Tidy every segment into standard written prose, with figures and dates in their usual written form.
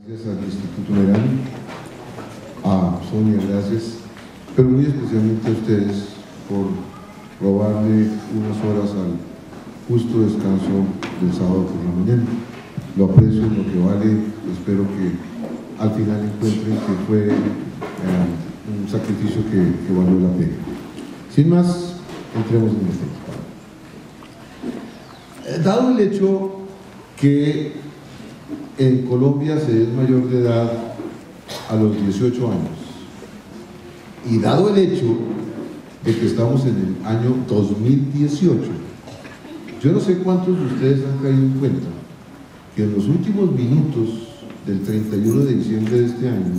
Gracias al Instituto Verano, a Sonia, gracias, pero muy especialmente a ustedes por robarle unas horas al justo descanso del sábado por la mañana. Lo aprecio en lo que vale, espero que al final encuentren que fue un sacrificio que valió la pena. Sin más, entremos en este tema. Dado el hecho que en Colombia se es mayor de edad a los 18 años, y dado el hecho de que estamos en el año 2018, yo no sé cuántos de ustedes han caído en cuenta que en los últimos minutos del 31 de diciembre de este año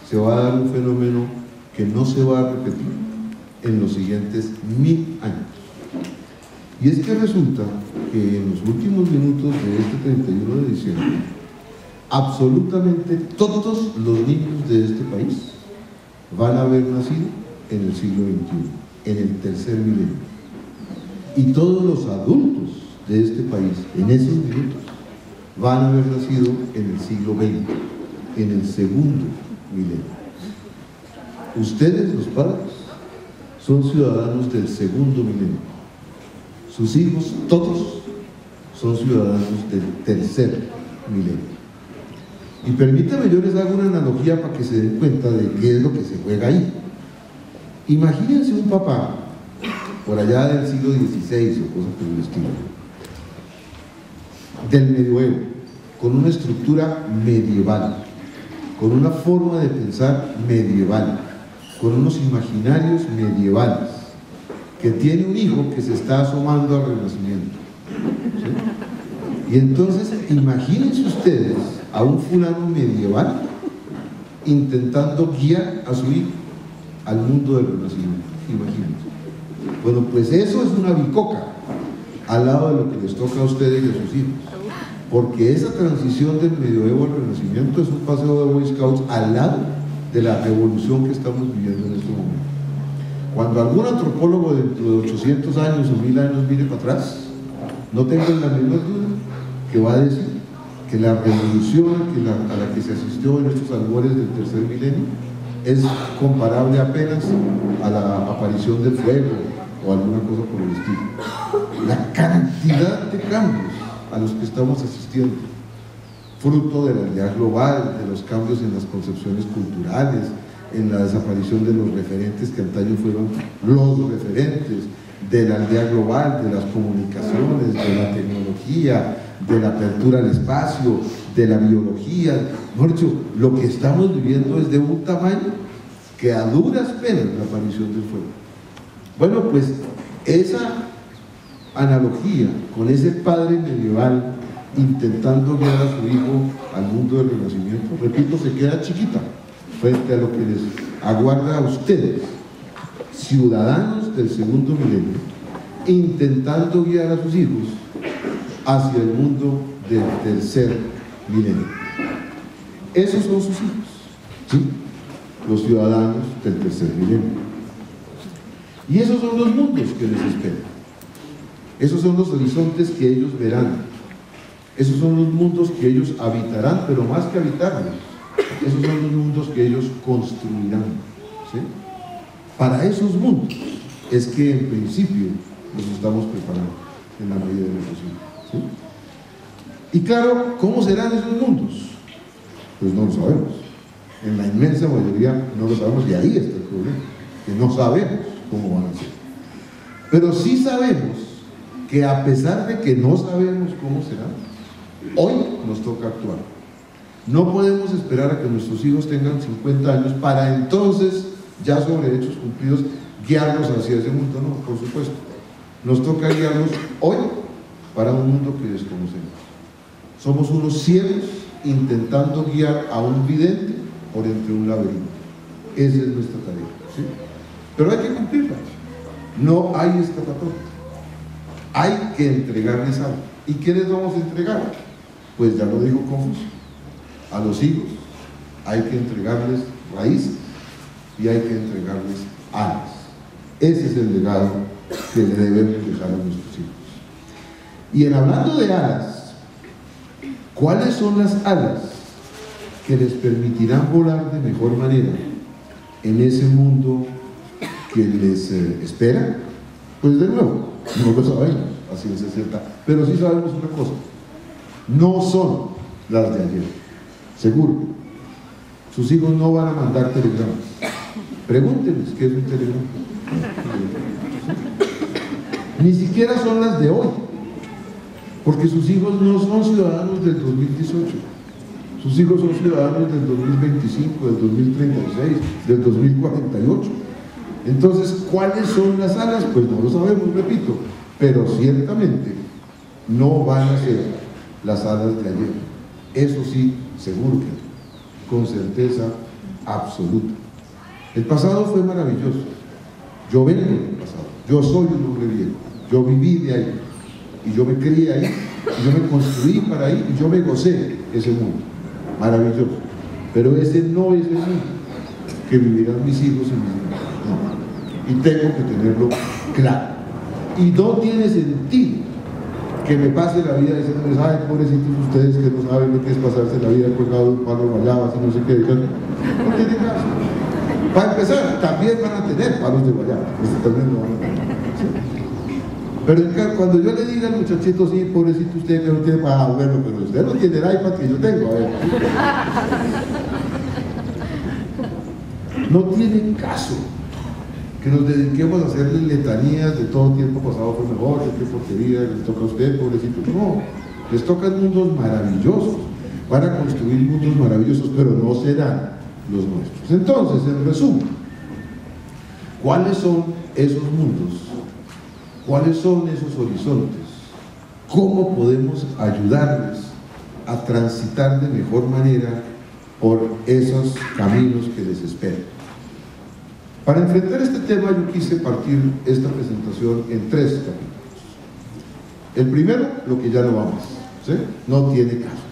se va a dar un fenómeno que no se va a repetir en los siguientes 1000 años. Y es que resulta que en los últimos minutos de este 31 de diciembre, absolutamente todos los niños de este país van a haber nacido en el siglo XXI, en el tercer milenio. Y todos los adultos de este país, en esos minutos, van a haber nacido en el siglo XX, en el segundo milenio. Ustedes, los padres, son ciudadanos del segundo milenio. Sus hijos, todos, son ciudadanos del tercer milenio. Y permítanme, yo les hago una analogía para que se den cuenta de qué es lo que se juega ahí. Imagínense un papá, por allá del siglo XVI o cosas por el estilo, del medioevo, con una estructura medieval, con una forma de pensar medieval, con unos imaginarios medievales, que tiene un hijo que se está asomando al Renacimiento, ¿sí? Y entonces imagínense ustedes a un fulano medieval intentando guiar a su hijo al mundo del Renacimiento. Imagínense. Bueno, pues eso es una bicoca al lado de lo que les toca a ustedes y a sus hijos, porque esa transición del medioevo al Renacimiento es un paseo de Boy Scouts al lado de la revolución que estamos viviendo en este momento. Cuando algún antropólogo dentro de 800 años o 1000 años mire para atrás, no tengan la menor duda que va a decir que la revolución a la que se asistió en estos albores del tercer milenio es comparable apenas a la aparición del fuego o alguna cosa por el estilo. La cantidad de cambios a los que estamos asistiendo, fruto de la aldea global, de los cambios en las concepciones culturales, en la desaparición de los referentes que antaño fueron los referentes, de la aldea global, de las comunicaciones, de la tecnología, de la apertura al espacio, de la biología. Mejor dicho, lo que estamos viviendo es de un tamaño que a duras penas la aparición del fuego. Bueno, pues esa analogía con ese padre medieval intentando guiar a su hijo al mundo del Renacimiento, repito, se queda chiquita frente a lo que les aguarda a ustedes, ciudadanos del segundo milenio, intentando guiar a sus hijos hacia el mundo del tercer milenio. Esos son sus hijos, ¿sí? Los ciudadanos del tercer milenio. Y esos son los mundos que les esperan. Esos son los horizontes que ellos verán. Esos son los mundos que ellos habitarán, pero más que habitarlos, esos son los mundos que ellos construirán, ¿sí? Para esos mundos es que en principio nos estamos preparando en la medida de lo posible, ¿sí? Y claro, ¿cómo serán esos mundos? Pues no lo sabemos. En la inmensa mayoría no lo sabemos, y ahí está el problema, que no sabemos cómo van a ser. Pero sí sabemos que a pesar de que no sabemos cómo serán, hoy nos toca actuar. No podemos esperar a que nuestros hijos tengan 50 años para entonces, ya sobre hechos cumplidos, guiarlos hacia ese mundo. No, por supuesto. Nos toca guiarlos hoy para un mundo que desconocemos. Somos unos ciegos intentando guiar a un vidente por entre un laberinto. Esa es nuestra tarea, ¿sí? Pero hay que cumplirla. No hay escapatoria. Hay que entregarles algo. ¿Y qué les vamos a entregar? Pues ya lo dijo Confucio. A los hijos hay que entregarles raíces y hay que entregarles alas. Ese es el legado que le debemos dejar a nuestros hijos. Y en hablando de alas, ¿cuáles son las alas que les permitirán volar de mejor manera en ese mundo que les espera? Pues de nuevo, no lo sabemos, así es cierta, pero sí sabemos una cosa: no son las de ayer, seguro. Sus hijos no van a mandar telegramas. Pregúntenles qué es un telegrama. Ni siquiera son las de hoy, porque sus hijos no son ciudadanos del 2018. Sus hijos son ciudadanos del 2025, del 2036, del 2048. Entonces, ¿cuáles son las alas? Pues no lo sabemos, repito, pero ciertamente no van a ser las alas de ayer. Eso sí, seguro que, con certeza absoluta. El pasado fue maravilloso. Yo vengo del pasado. Yo soy un hombre viejo. Yo viví de ahí. Y yo me crié ahí. Y yo me construí para ahí. Y yo me gocé ese mundo. Maravilloso. Pero ese no es el mundo que vivirán mis hijos y mis hijas. No. Y tengo que tenerlo claro. Y no tiene sentido que me pase la vida diciéndoles: ay, pobrecitos ustedes que no saben lo que es pasarse la vida colgado de un palo de guayabas y no sé qué. No tiene caso. Para empezar, también van a tener palos de guayaba. También lo van a tener. Pero cuando yo le diga al muchachito: sí, pobrecito usted que no tiene para verlo, pero usted no tiene el iPad que yo tengo, a ver. No tiene caso que nos dediquemos a hacerle letanías de todo tiempo pasado fue mejor, de qué porquería les toca a usted, pobrecito. No, les tocan mundos maravillosos, van a construir mundos maravillosos, pero no serán los nuestros. Entonces, en resumen, ¿cuáles son esos mundos? ¿Cuáles son esos horizontes? ¿Cómo podemos ayudarles a transitar de mejor manera por esos caminos que les esperan? Para enfrentar este tema yo quise partir esta presentación en 3 capítulos. El primero, lo que ya no vamos, ¿sí? No tiene caso.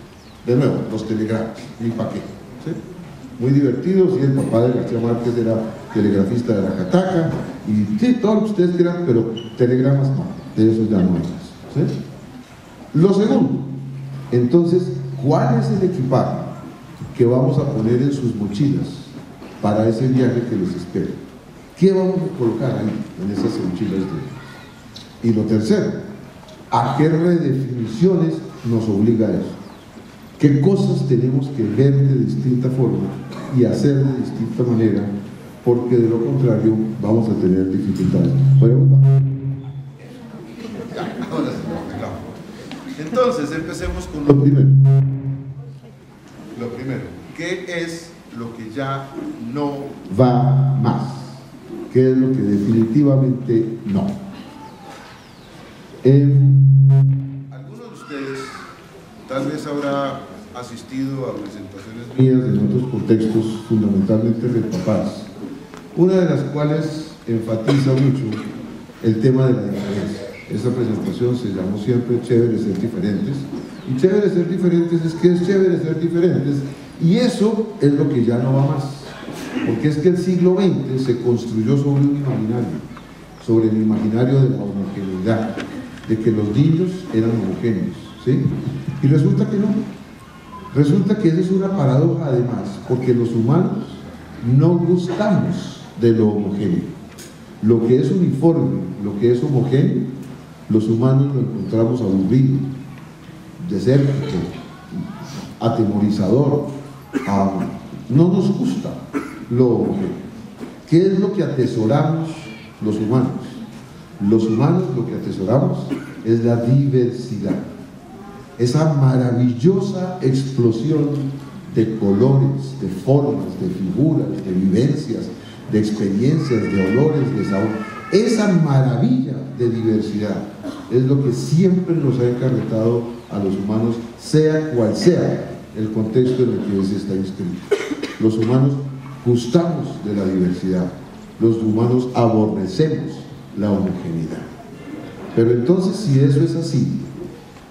De nuevo, los telegramas, ni pa' qué, ¿sí? Muy divertidos, y el papá de García Márquez era telegrafista de la Cataca, y sí, todo lo que ustedes quieran, pero telegramas no, de esos ya no hay más, ¿sí? Lo segundo, entonces, ¿cuál es el equipaje que vamos a poner en sus mochilas para ese viaje que les espera? ¿Qué vamos a colocar ahí, en esas mochilas de ellos? Y lo tercero, ¿a qué redefiniciones nos obliga eso? ¿Qué cosas tenemos que ver de distinta forma y hacer de distinta manera? Porque de lo contrario vamos a tener dificultades. Entonces, empecemos con lo primero. Lo primero, ¿qué es lo que ya no va más? ¿Qué es lo que definitivamente no? Algunos de ustedes tal vez habrá asistido a presentaciones mías en otros contextos, fundamentalmente de papás, una de las cuales enfatiza mucho el tema de la diferencia. Esta presentación se llamó siempre Chévere ser diferentes, y chévere ser diferentes es que es chévere ser diferentes, y eso es lo que ya no va más, porque es que el siglo XX se construyó sobre un imaginario, sobre el imaginario de la homogeneidad, de que los niños eran homogéneos, ¿sí? Y resulta que no. Resulta que esa es una paradoja además, porque los humanos no gustamos de lo homogéneo. Lo que es uniforme, lo que es homogéneo, los humanos lo encontramos aburrido, desértico, atemorizador, no nos gusta lo homogéneo. ¿Qué es lo que atesoramos los humanos? Los humanos lo que atesoramos es la diversidad, esa maravillosa explosión de colores, de formas, de figuras, de vivencias, de experiencias, de olores, de sabor. Esa maravilla de diversidad es lo que siempre nos ha encarretado a los humanos, sea cual sea el contexto en el que se está inscrito. Los humanos gustamos de la diversidad, los humanos aborrecemos la homogeneidad. Pero entonces, si eso es así,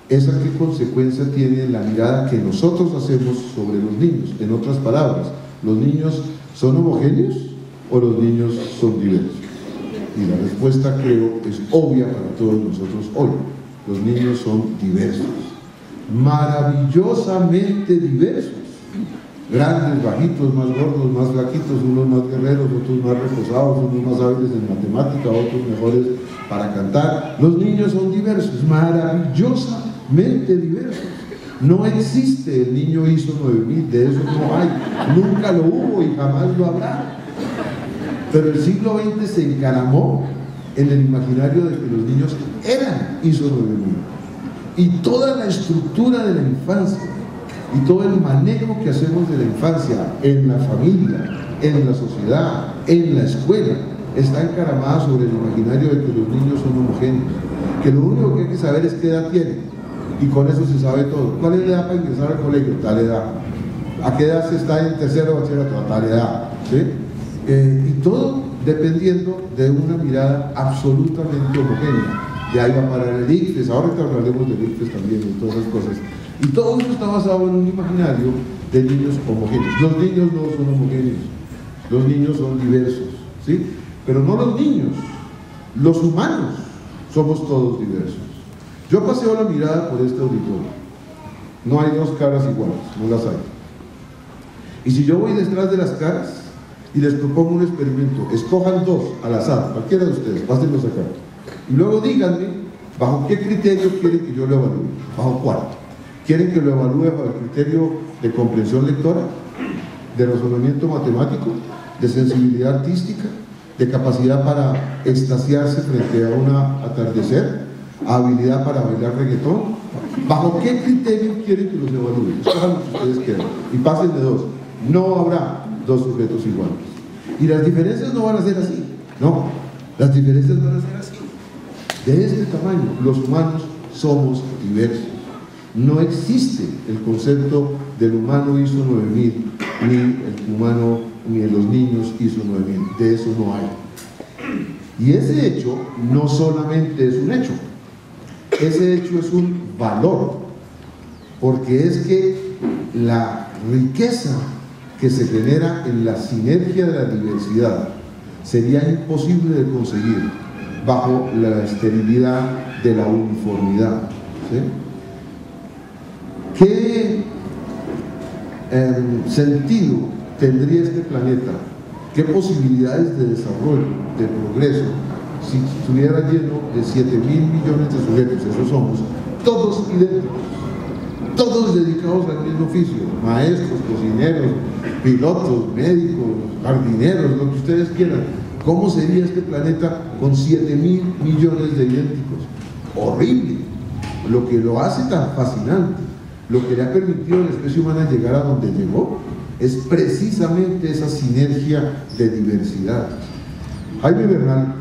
¿esa qué consecuencia tiene en la mirada que nosotros hacemos sobre los niños? En otras palabras, ¿los niños son homogéneos o los niños son diversos? Y la respuesta, creo, es obvia para todos nosotros hoy. Los niños son diversos, maravillosamente diversos. grandes, bajitos, más gordos, más flaquitos, unos más guerreros, otros más reposados, unos más hábiles en matemática, otros mejores para cantar. Los niños son diversos, maravillosamente diversos. No existe el niño ISO 9000, de eso no hay, nunca lo hubo y jamás lo habrá. Pero el siglo XX se encaramó en el imaginario de que los niños eran ISO 9000. Y toda la estructura de la infancia y todo el manejo que hacemos de la infancia en la familia, en la sociedad, en la escuela, está encaramada sobre el imaginario de que los niños son homogéneos, que lo único que hay que saber es qué edad tienen, y con eso se sabe todo. ¿Cuál es la edad para ingresar al colegio? Tal edad. ¿A qué edad se está en tercero o bachillerato? A tal edad. ¿Sí? Y todo dependiendo de una mirada absolutamente homogénea. Y ahí va a parar el ICFES, ahora que hablaremos del ICFES también y todas esas cosas. Y todo esto está basado en un imaginario de niños homogéneos. Los niños no son homogéneos, los niños son diversos, ¿sí? Pero no los niños, los humanos somos todos diversos. Yo paseo la mirada por este auditorio. No hay dos caras iguales, no las hay. Y si yo voy detrás de las caras y les propongo un experimento, escojan dos al azar, cualquiera de ustedes, pásenlos acá. Y luego díganme, ¿bajo qué criterio quieren que yo lo evalúe? ¿Bajo cuál? ¿Quieren que lo evalúe bajo el criterio de comprensión lectora, de razonamiento matemático, de sensibilidad artística, de capacidad para extasiarse frente a un atardecer, habilidad para bailar reggaetón? ¿Bajo qué criterio quieren que los evalúe? Escojan lo que ustedes quieran y pásenle dos. No habrá dos sujetos iguales. Y las diferencias no van a ser así, no, las diferencias van a ser así. De este tamaño, los humanos somos diversos. No existe el concepto del humano ISO 9000, ni el humano, ni de los niños ISO 9000. De eso no hay. Y ese hecho no solamente es un hecho, ese hecho es un valor, porque es que la riqueza que se genera en la sinergia de la diversidad sería imposible de conseguir bajo la esterilidad de la uniformidad, ¿sí? ¿Qué sentido tendría este planeta? ¿Qué posibilidades de desarrollo, de progreso, si estuviera lleno de 7.000 millones de sujetos? Esos somos, todos idénticos, todos dedicados al mismo oficio, maestros, cocineros, pilotos, médicos, jardineros, lo que ustedes quieran. ¿Cómo sería este planeta con 7.000 millones de idénticos? Horrible. Lo que lo hace tan fascinante, lo que le ha permitido a la especie humana llegar a donde llegó, es precisamente esa sinergia de diversidad. Jaime Bernal,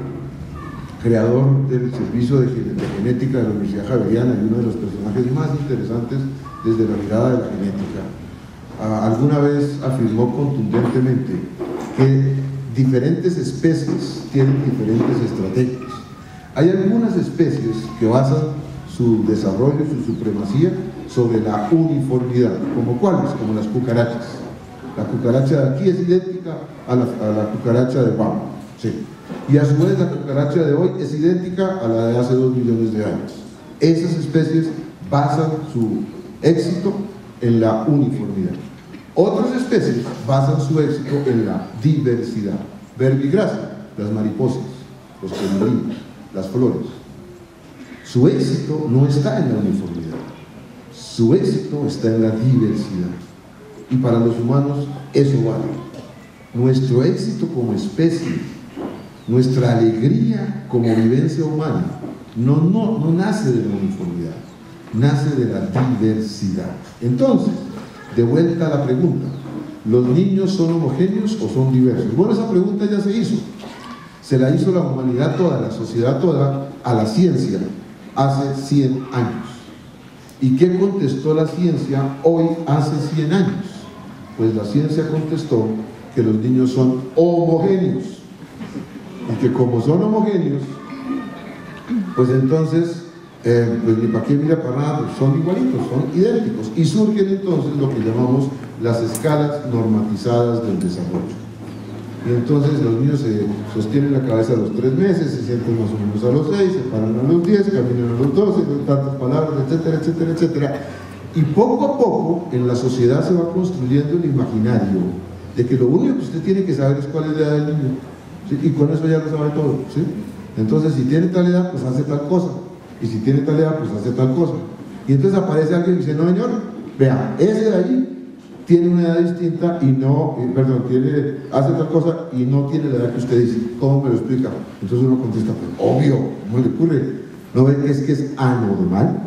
creador del servicio de genética de la Universidad Javeriana y uno de los personajes más interesantes desde la mirada de la genética, alguna vez afirmó contundentemente que diferentes especies tienen diferentes estrategias. Hay algunas especies que basan su desarrollo, su supremacía sobre la uniformidad, como cuáles, como las cucarachas. La cucaracha de aquí es idéntica a la cucaracha de Guam, sí. Y a su vez la cucaracha de hoy es idéntica a la de hace 2 millones de años. Esas especies basan su éxito en la uniformidad. Otras especies basan su éxito en la diversidad. Verbigracia, las mariposas, los colibríes, las flores. Su éxito no está en la uniformidad, su éxito está en la diversidad. Y para los humanos eso vale. Nuestro éxito como especie, nuestra alegría como vivencia humana, no nace de la uniformidad, nace de la diversidad. Entonces, de vuelta a la pregunta, ¿los niños son homogéneos o son diversos? Bueno, esa pregunta ya se hizo. Se la hizo la humanidad toda, la sociedad toda, a la ciencia hace 100 años. ¿Y qué contestó la ciencia hoy hace 100 años? Pues la ciencia contestó que los niños son homogéneos. Y que como son homogéneos, pues entonces, pues ni para qué mira para nada, pues son igualitos, son idénticos. Y surgen entonces lo que llamamos las escalas normatizadas del desarrollo. Y entonces los niños se sostienen la cabeza a los 3 meses, se sienten más o menos a los 6, se paran a los 10, caminan a los 12, tantas palabras, etcétera, etcétera, etcétera. Y poco a poco en la sociedad se va construyendo el imaginario de que lo único que usted tiene que saber es cuál es la edad del niño, ¿sí? Y con eso ya lo sabe todo, ¿sí? Entonces si tiene tal edad pues hace tal cosa, y si tiene tal edad pues hace tal cosa, y entonces aparece alguien y dice: no señor, vea, ese de allí tiene una edad distinta y no, hace tal cosa y no tiene la edad que usted dice. ¿Cómo me lo explica? Entonces uno contesta: pues obvio, ¿cómo le ocurre? ¿No ven que es anormal?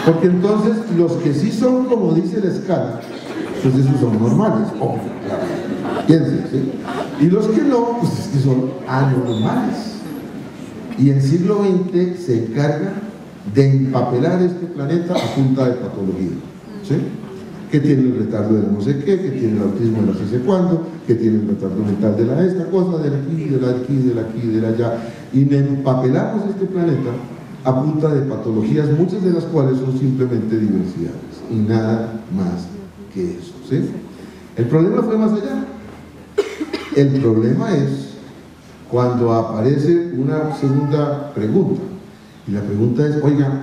Porque entonces los que sí son como dice la escala, pues esos son normales, obvio, claro. Piensen, ¿sí? Y los que no, pues es que son anormales. Y el siglo XX se encarga de empapelar este planeta a punta de patología, ¿sí? Que tiene el retardo de no sé qué, que tiene el autismo de la no sé cuándo, que tiene el retardo mental de la esta cosa, de la aquí, de la aquí, de la aquí, de la allá. Y empapelamos este planeta a punta de patologías, muchas de las cuales son simplemente diversidades y nada más que eso, ¿sí? El problema fue más allá. El problema es cuando aparece una segunda pregunta, y la pregunta es: oiga,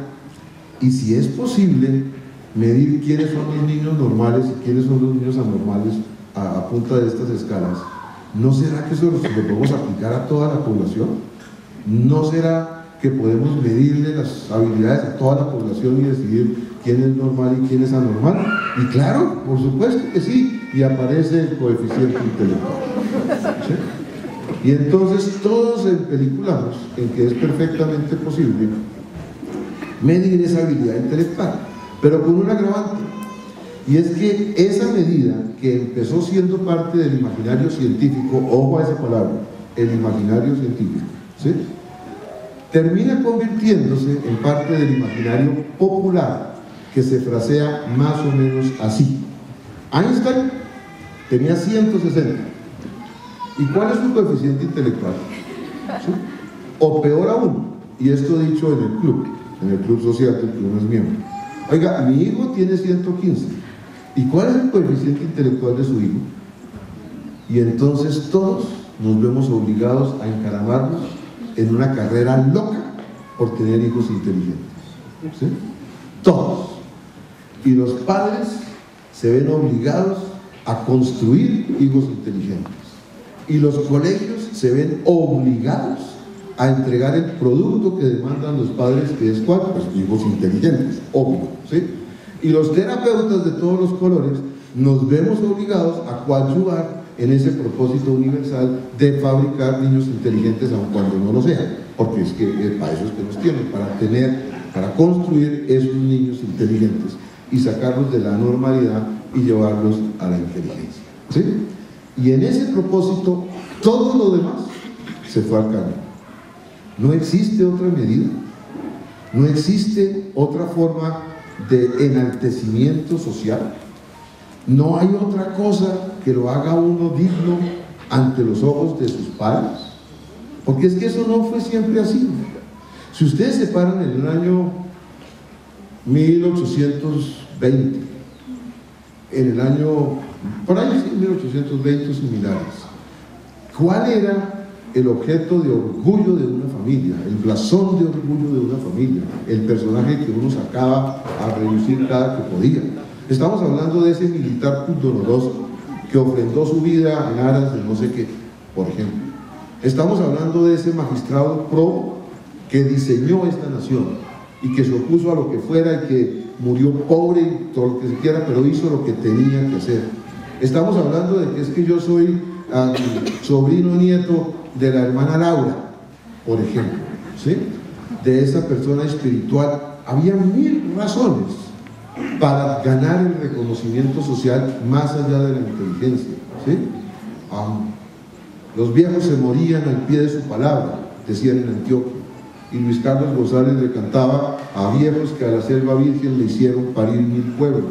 ¿y si es posible medir quiénes son los niños normales y quiénes son los niños anormales a punta de estas escalas? ¿No será que eso lo podemos aplicar a toda la población? ¿No será que podemos medirle las habilidades a toda la población y decidir quién es normal y quién es anormal? Y claro, por supuesto que sí, y aparece el coeficiente intelectual, ¿sí? Y entonces todos empeliculamos en que es perfectamente posible medir esa habilidad intelectual, pero con un agravante, y es que esa medida que empezó siendo parte del imaginario científico, ojo a esa palabra, el imaginario científico, ¿sí?, termina convirtiéndose en parte del imaginario popular, que se frasea más o menos así: Einstein tenía 160. ¿Y cuál es su coeficiente intelectual? ¿Sí? O peor aún, y esto dicho en el club social del que uno es miembro: oiga, mi hijo tiene 115. ¿Y cuál es el coeficiente intelectual de su hijo? Y entonces todos nos vemos obligados a encaramarnos en una carrera loca por tener hijos inteligentes, ¿sí? Todos. Y los padres se ven obligados a construir hijos inteligentes. Y los colegios se ven obligados a entregar el producto que demandan los padres, que es ¿cuál? Pues hijos inteligentes, obvio, ¿sí? Y los terapeutas de todos los colores nos vemos obligados a coadyuvar en ese propósito universal de fabricar niños inteligentes, aun cuando no lo sean, porque es que para eso es que nos tienen, para construir esos niños inteligentes y sacarlos de la normalidad y llevarlos a la inteligencia, ¿sí? Y en ese propósito todo lo demás se fue al caño. No existe otra medida, no existe otra forma de enaltecimiento social, no hay otra cosa que lo haga uno digno ante los ojos de sus padres, porque es que eso no fue siempre así. Si ustedes se paran en el año 1820, en el año, por ahí sí, 1820 similares, ¿cuál era el objeto de orgullo de una familia, el blasón de orgullo de una familia, el personaje que uno sacaba a relucir cada que podía? Estamos hablando de ese militar pundonoroso que ofrendó su vida en aras de no sé qué, por ejemplo. Estamos hablando de ese magistrado pro que diseñó esta nación y que se opuso a lo que fuera y que murió pobre y todo lo que se quiera, pero hizo lo que tenía que hacer. Estamos hablando de que es que yo soy sobrino nieto de la hermana Laura, por ejemplo, ¿sí?, de esa persona espiritual. Había 1000 razones para ganar el reconocimiento social más allá de la inteligencia, ¿sí? Los viejos se morían al pie de su palabra, decían en Antioquia, y Luis Carlos González le cantaba a viejos que a la selva virgen le hicieron parir 1000 pueblos,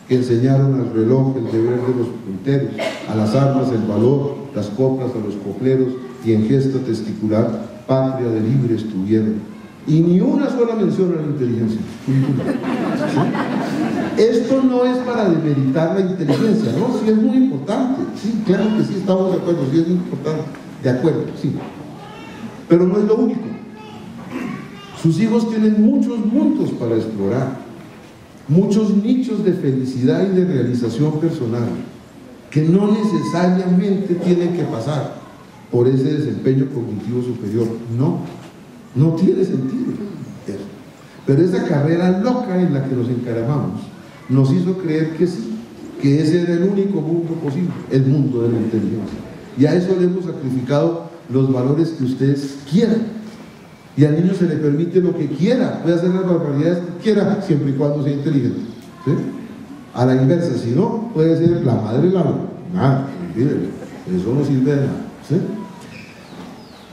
que enseñaron al reloj el deber de los punteros, a las armas el valor, las coplas a los copleros, y en gesto testicular patria de libres tuvieron. Y ni una sola mención a la inteligencia. ¿Sí? Esto no es para demeritar la inteligencia, ¿no? Sí, es muy importante, sí, claro que sí, estamos de acuerdo, sí es muy importante, de acuerdo, sí, pero no es lo único. Sus hijos tienen muchos mundos para explorar, muchos nichos de felicidad y de realización personal, que no necesariamente tienen que pasar por ese desempeño cognitivo superior. No tiene sentido eso. Pero esa carrera loca en la que nos encaramamos nos hizo creer que sí, que ese era el único mundo posible, el mundo de la inteligencia. Y a eso le hemos sacrificado los valores que ustedes quieran. Y al niño se le permite lo que quiera, puede hacer las barbaridades que quiera, siempre y cuando sea inteligente, ¿sí? A la inversa, si no, puede ser la madre Laura, nada, olvídelo, eso no sirve de nada, ¿sí?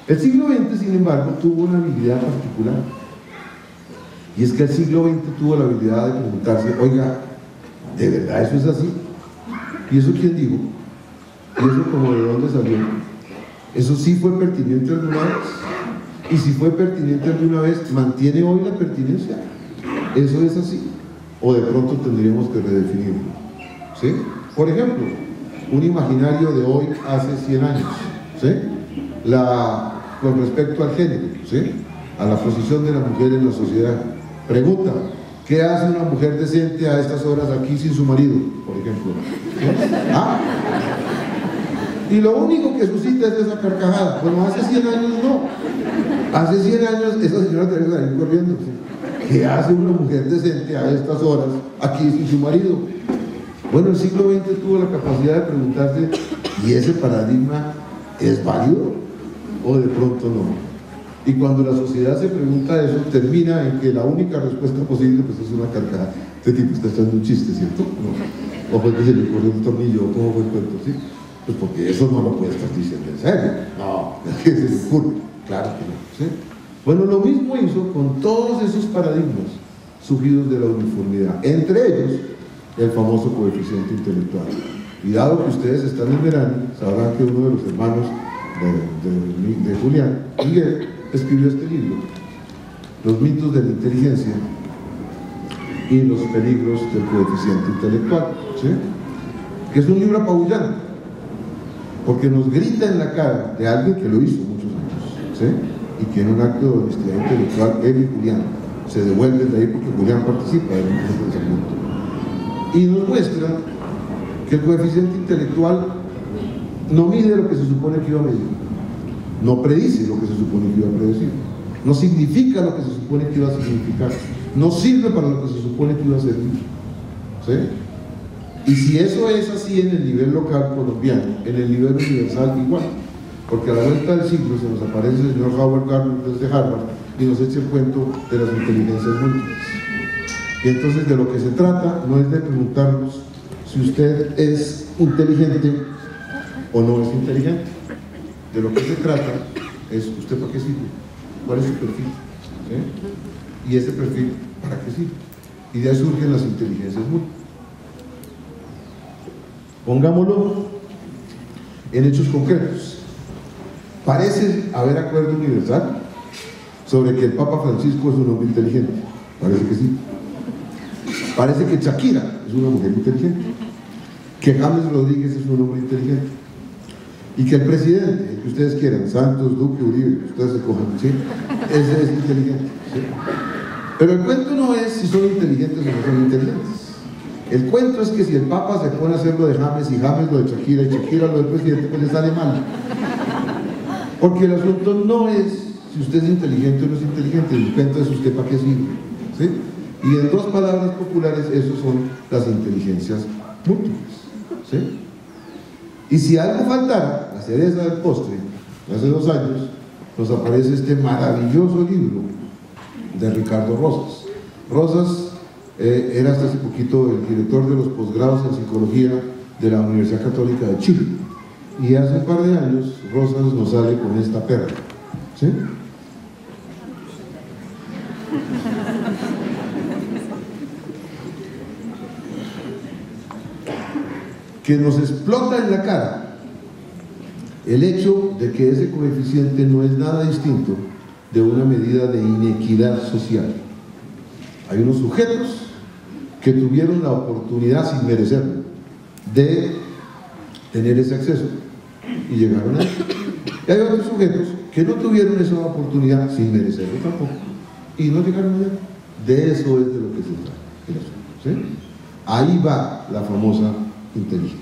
El siglo XX, sin embargo, tuvo una habilidad particular, y es que el siglo XX tuvo la habilidad de preguntarse, oiga, ¿de verdad eso es así? ¿Y eso quién dijo? ¿Y eso como de dónde salió? ¿Eso sí fue pertinente alguna vez? Y si fue pertinente alguna vez, ¿mantiene hoy la pertinencia? ¿Eso es así? ¿O de pronto tendríamos que redefinirlo? ¿Sí? Por ejemplo, un imaginario de hoy hace 100 años, ¿sí? Con respecto al género, ¿sí? A la posición de la mujer en la sociedad. Pregunta, ¿qué hace una mujer decente a estas horas aquí sin su marido, por ejemplo? ¿Sí? ¿Ah? Y lo único que suscita es esa carcajada. Bueno, hace 100 años no. Hace 100 años esa señora tenía que salir corriendo. ¿Qué hace una mujer decente a estas horas aquí sin su marido? Bueno, el siglo XX tuvo la capacidad de preguntarse, ¿y ese paradigma es válido? ¿O de pronto no? Y cuando la sociedad se pregunta eso, termina en que la única respuesta posible pues es una carcajada. Este tipo está echando un chiste, ¿cierto? No. O fue que se le corrió un tornillo, o cómo fue el cuento, ¿sí? Pues porque eso no lo puede estar diciendo en serio. No, es que se le ocurre. Claro que no, ¿sí? Bueno, lo mismo hizo con todos esos paradigmas surgidos de la uniformidad, entre ellos el famoso coeficiente intelectual. Y dado que ustedes están en verano, sabrán que uno de los hermanos de Julián, Miguel, escribió este libro, Los mitos de la inteligencia y los peligros del coeficiente intelectual, ¿sí? Que es un libro apabullante, porque nos grita en la cara de alguien que lo hizo muchos años, ¿sí? Y que en un acto de honestidad intelectual, él y Julián se devuelven de ahí porque Julián participa en el pensamiento. Y nos muestra que el coeficiente intelectual no mide lo que se supone que iba a medir, no predice lo que se supone que iba a predecir, no significa lo que se supone que iba a significar, no sirve para lo que se supone que iba a servir, ¿sí? Y si eso es así en el nivel local colombiano, en el nivel universal igual, porque a la vuelta del siglo se nos aparece el señor Howard Gardner desde Harvard y nos echa el cuento de las inteligencias múltiples. Y entonces de lo que se trata no es de preguntarnos si usted es inteligente o no es inteligente. De lo que se trata es usted para qué sirve, cuál es su perfil, ¿sí? Y ese perfil para qué sirve. Y de ahí surgen las inteligencias múltiples. Pongámoslo en hechos concretos. Parece haber acuerdo universal sobre que el Papa Francisco es un hombre inteligente. Parece que sí. Parece que Shakira es una mujer inteligente, que James Rodríguez es un hombre inteligente, y que el presidente, el que ustedes quieran, Santos, Duque, Uribe, que ustedes se cojan, ¿sí? Ese es inteligente, ¿sí? Pero el cuento no es si son inteligentes o no son inteligentes. El cuento es que si el Papa se pone a hacer lo de James, y James lo de Shakira, y Shakira lo del presidente, pues le sale mal. Porque el asunto no es si usted es inteligente o no es inteligente, el cuento es usted para qué sirve, ¿sí? Y en dos palabras populares, esos son las inteligencias múltiples, ¿sí? Y si algo faltara, la cereza del postre, hace 2 años, nos aparece este maravilloso libro de Ricardo Rosas. Rosas era hasta hace poquito el director de los posgrados en psicología de la Universidad Católica de Chile. Y hace un par de años, Rosas nos sale con esta perla, ¿sí? Que nos explota en la cara el hecho de que ese coeficiente no es nada distinto de una medida de inequidad social. Hay unos sujetos que tuvieron la oportunidad, sin merecerlo, de tener ese acceso y llegaron a él. Y hay otros sujetos que no tuvieron esa oportunidad, sin merecerlo tampoco, y no llegaron allá. De eso es de lo que se trata el asunto, ¿sí? Ahí va la famosa inteligencia.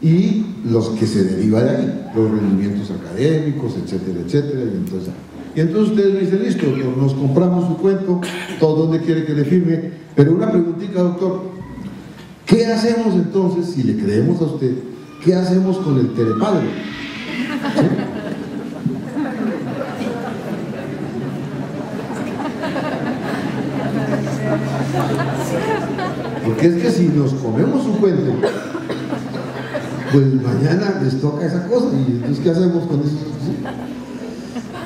Y los que se deriva de ahí, los rendimientos académicos, etcétera, etcétera, y entonces ustedes me dicen, listo, doctor, nos compramos su cuento, todo donde quiere que le firme, pero una preguntita, doctor, ¿qué hacemos entonces, si le creemos a usted, qué hacemos con el telepadre? ¿Sí? Porque es que si nos comemos su cuento, pues mañana les toca esa cosa, y entonces ¿qué hacemos con eso? ¿Sí?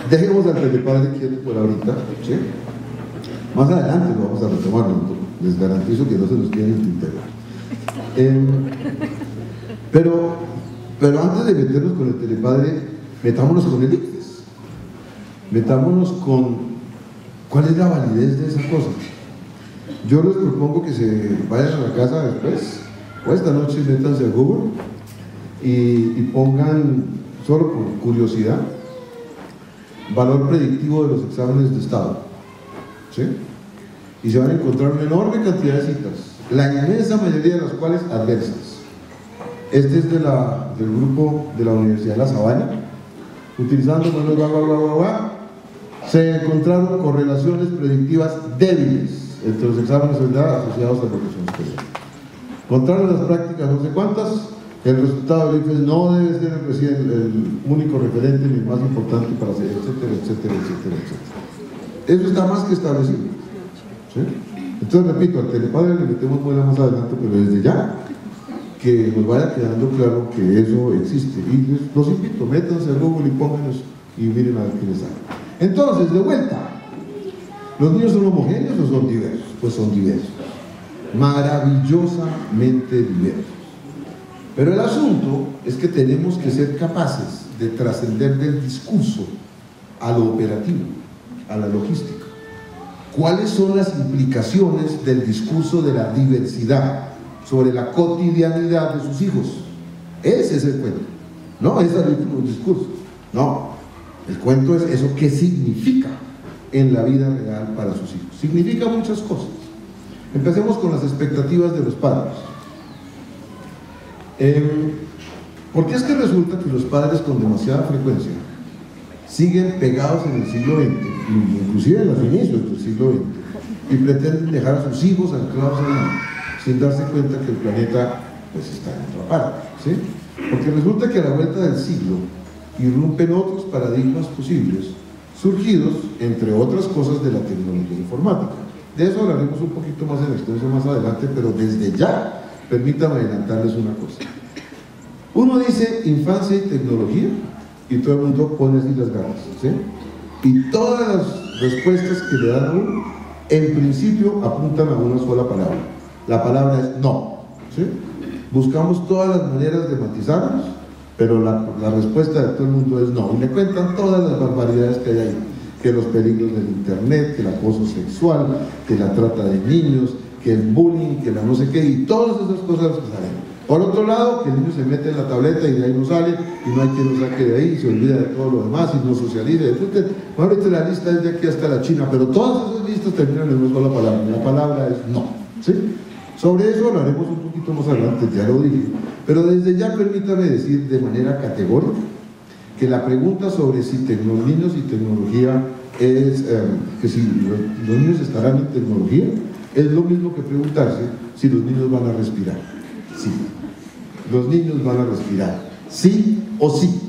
Dejemos al telepadre quieto por ahorita, ¿sí? Más adelante lo vamos a retomar, ¿no? Les garantizo que no se nos quede en el tintero. Pero antes de meternos con el telepadre, metámonos con el ICFES, metámonos con cuál es la validez de esa cosa. Yo les propongo que se vayan a la casa después, o esta noche métanse a Google y pongan, solo por curiosidad, valor predictivo de los exámenes de Estado, ¿sí? Y se van a encontrar una enorme cantidad de citas, la inmensa mayoría de las cuales adversas. Este es del grupo de la Universidad de La Sabana, utilizando se encontraron correlaciones predictivas débiles entre los exámenes de edad asociados a la profesión superior. Contrario a las prácticas no sé cuántas, el resultado del ICFES no debe ser el único referente ni el más importante para hacer, etcétera, etcétera, etcétera, etcétera. Eso está más que establecido, ¿sí? Entonces, repito, al telepadre le metemos muela más adelante, pero desde ya que nos vaya quedando claro que eso existe. Y los invito, métanse a Google y pónganos y miren a ver qué les sale. Entonces, de vuelta, ¿los niños son homogéneos o son diversos? Pues son diversos, maravillosamente diversos. Pero el asunto es que tenemos que ser capaces de trascender del discurso a lo operativo, a la logística. ¿Cuáles son las implicaciones del discurso de la diversidad sobre la cotidianidad de sus hijos? Ese es el cuento, no es el discurso, no. El cuento es eso que significa en la vida real para sus hijos. Significa muchas cosas. Empecemos con las expectativas de los padres. Porque es que resulta que los padres con demasiada frecuencia siguen pegados en el siglo XX, inclusive en los inicios del siglo XX, y pretenden dejar a sus hijos anclados ahí, sin darse cuenta que el planeta pues está en otra parte, ¿sí? Porque resulta que a la vuelta del siglo irrumpen otros paradigmas posibles, surgidos, entre otras cosas, de la tecnología informática. De eso hablaremos un poquito más en extenso más adelante, pero desde ya permítanme adelantarles una cosa. Uno dice infancia y tecnología y todo el mundo pone así las garras, ¿sí? Y todas las respuestas que le dan a uno, en principio apuntan a una sola palabra. La palabra es no, ¿sí? Buscamos todas las maneras de matizarnos, pero la respuesta de todo el mundo es no. Y le cuentan todas las barbaridades que hay ahí, que los peligros del internet, que el acoso sexual, que la trata de niños, que el bullying, que la no sé qué, y todas esas cosas que salen. Por otro lado, que el niño se mete en la tableta y de ahí no sale, y no hay quien lo saque de ahí, y se olvida de todo lo demás, y no socializa. Entonces, bueno, ahorita la lista es de aquí hasta la China, pero todas esas listas terminan en una sola palabra, y la palabra es no, ¿sí? Sobre eso hablaremos un poquito más adelante, ya lo dije, pero desde ya permítame decir de manera categórica que la pregunta sobre si niños y tecnología es, que si los niños estarán en tecnología, es lo mismo que preguntarse si los niños van a respirar. Sí, los niños van a respirar, sí o sí.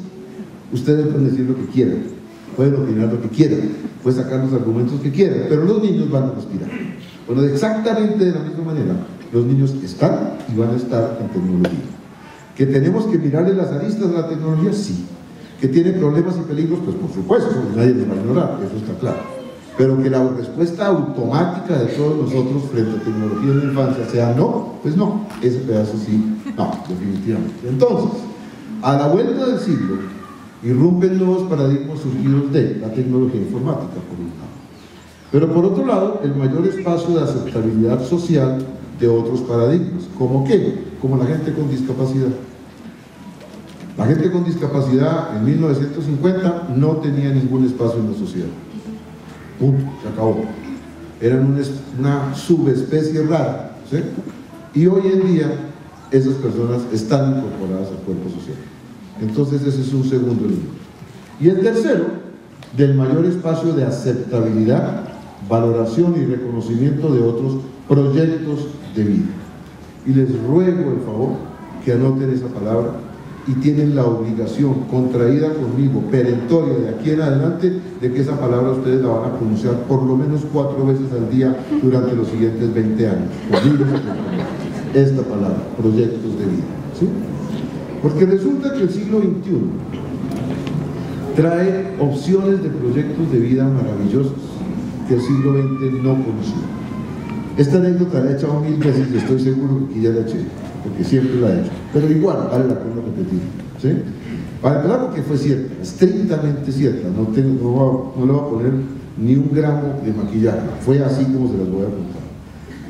Ustedes pueden decir lo que quieran, pueden opinar lo que quieran, pueden sacar los argumentos que quieran, pero los niños van a respirar. Bueno, exactamente de la misma manera, los niños están y van a estar en tecnología. ¿Que tenemos que mirarle las aristas de la tecnología? Sí. ¿Que tiene problemas y peligros? Pues por supuesto, porque nadie lo va a ignorar, eso está claro. Pero que la respuesta automática de todos nosotros frente a tecnología en la infancia sea no, pues no, ese pedazo sí, no, definitivamente. Entonces, a la vuelta del siglo, irrumpen nuevos paradigmas surgidos de la tecnología informática, por un lado. Pero por otro lado, el mayor espacio de aceptabilidad social de otros paradigmas. ¿Cómo qué? Como la gente con discapacidad. La gente con discapacidad en 1950 no tenía ningún espacio en la sociedad. punto, se acabó. Eran una subespecie rara, ¿sí? Y hoy en día esas personas están incorporadas al cuerpo social. Entonces ese es un segundo elemento. Y el tercero, del mayor espacio de aceptabilidad, valoración y reconocimiento de otros proyectos de vida. Y les ruego el favor que anoten esa palabra, y tienen la obligación contraída conmigo, perentoria de aquí en adelante, de que esa palabra ustedes la van a pronunciar por lo menos 4 veces al día durante los siguientes 20 años. Esta palabra, proyectos de vida, ¿sí? Porque resulta que el siglo XXI trae opciones de proyectos de vida maravillosos que el siglo XX no conoció. Esta anécdota la he echado 1000 veces y estoy seguro que ya la eché, porque siempre la he hecho, pero igual vale la pena repetir, ¿sí? Para empezar, porque fue cierta, estrictamente cierta, no le voy a poner ni un gramo de maquillaje, fue así como se las voy a contar.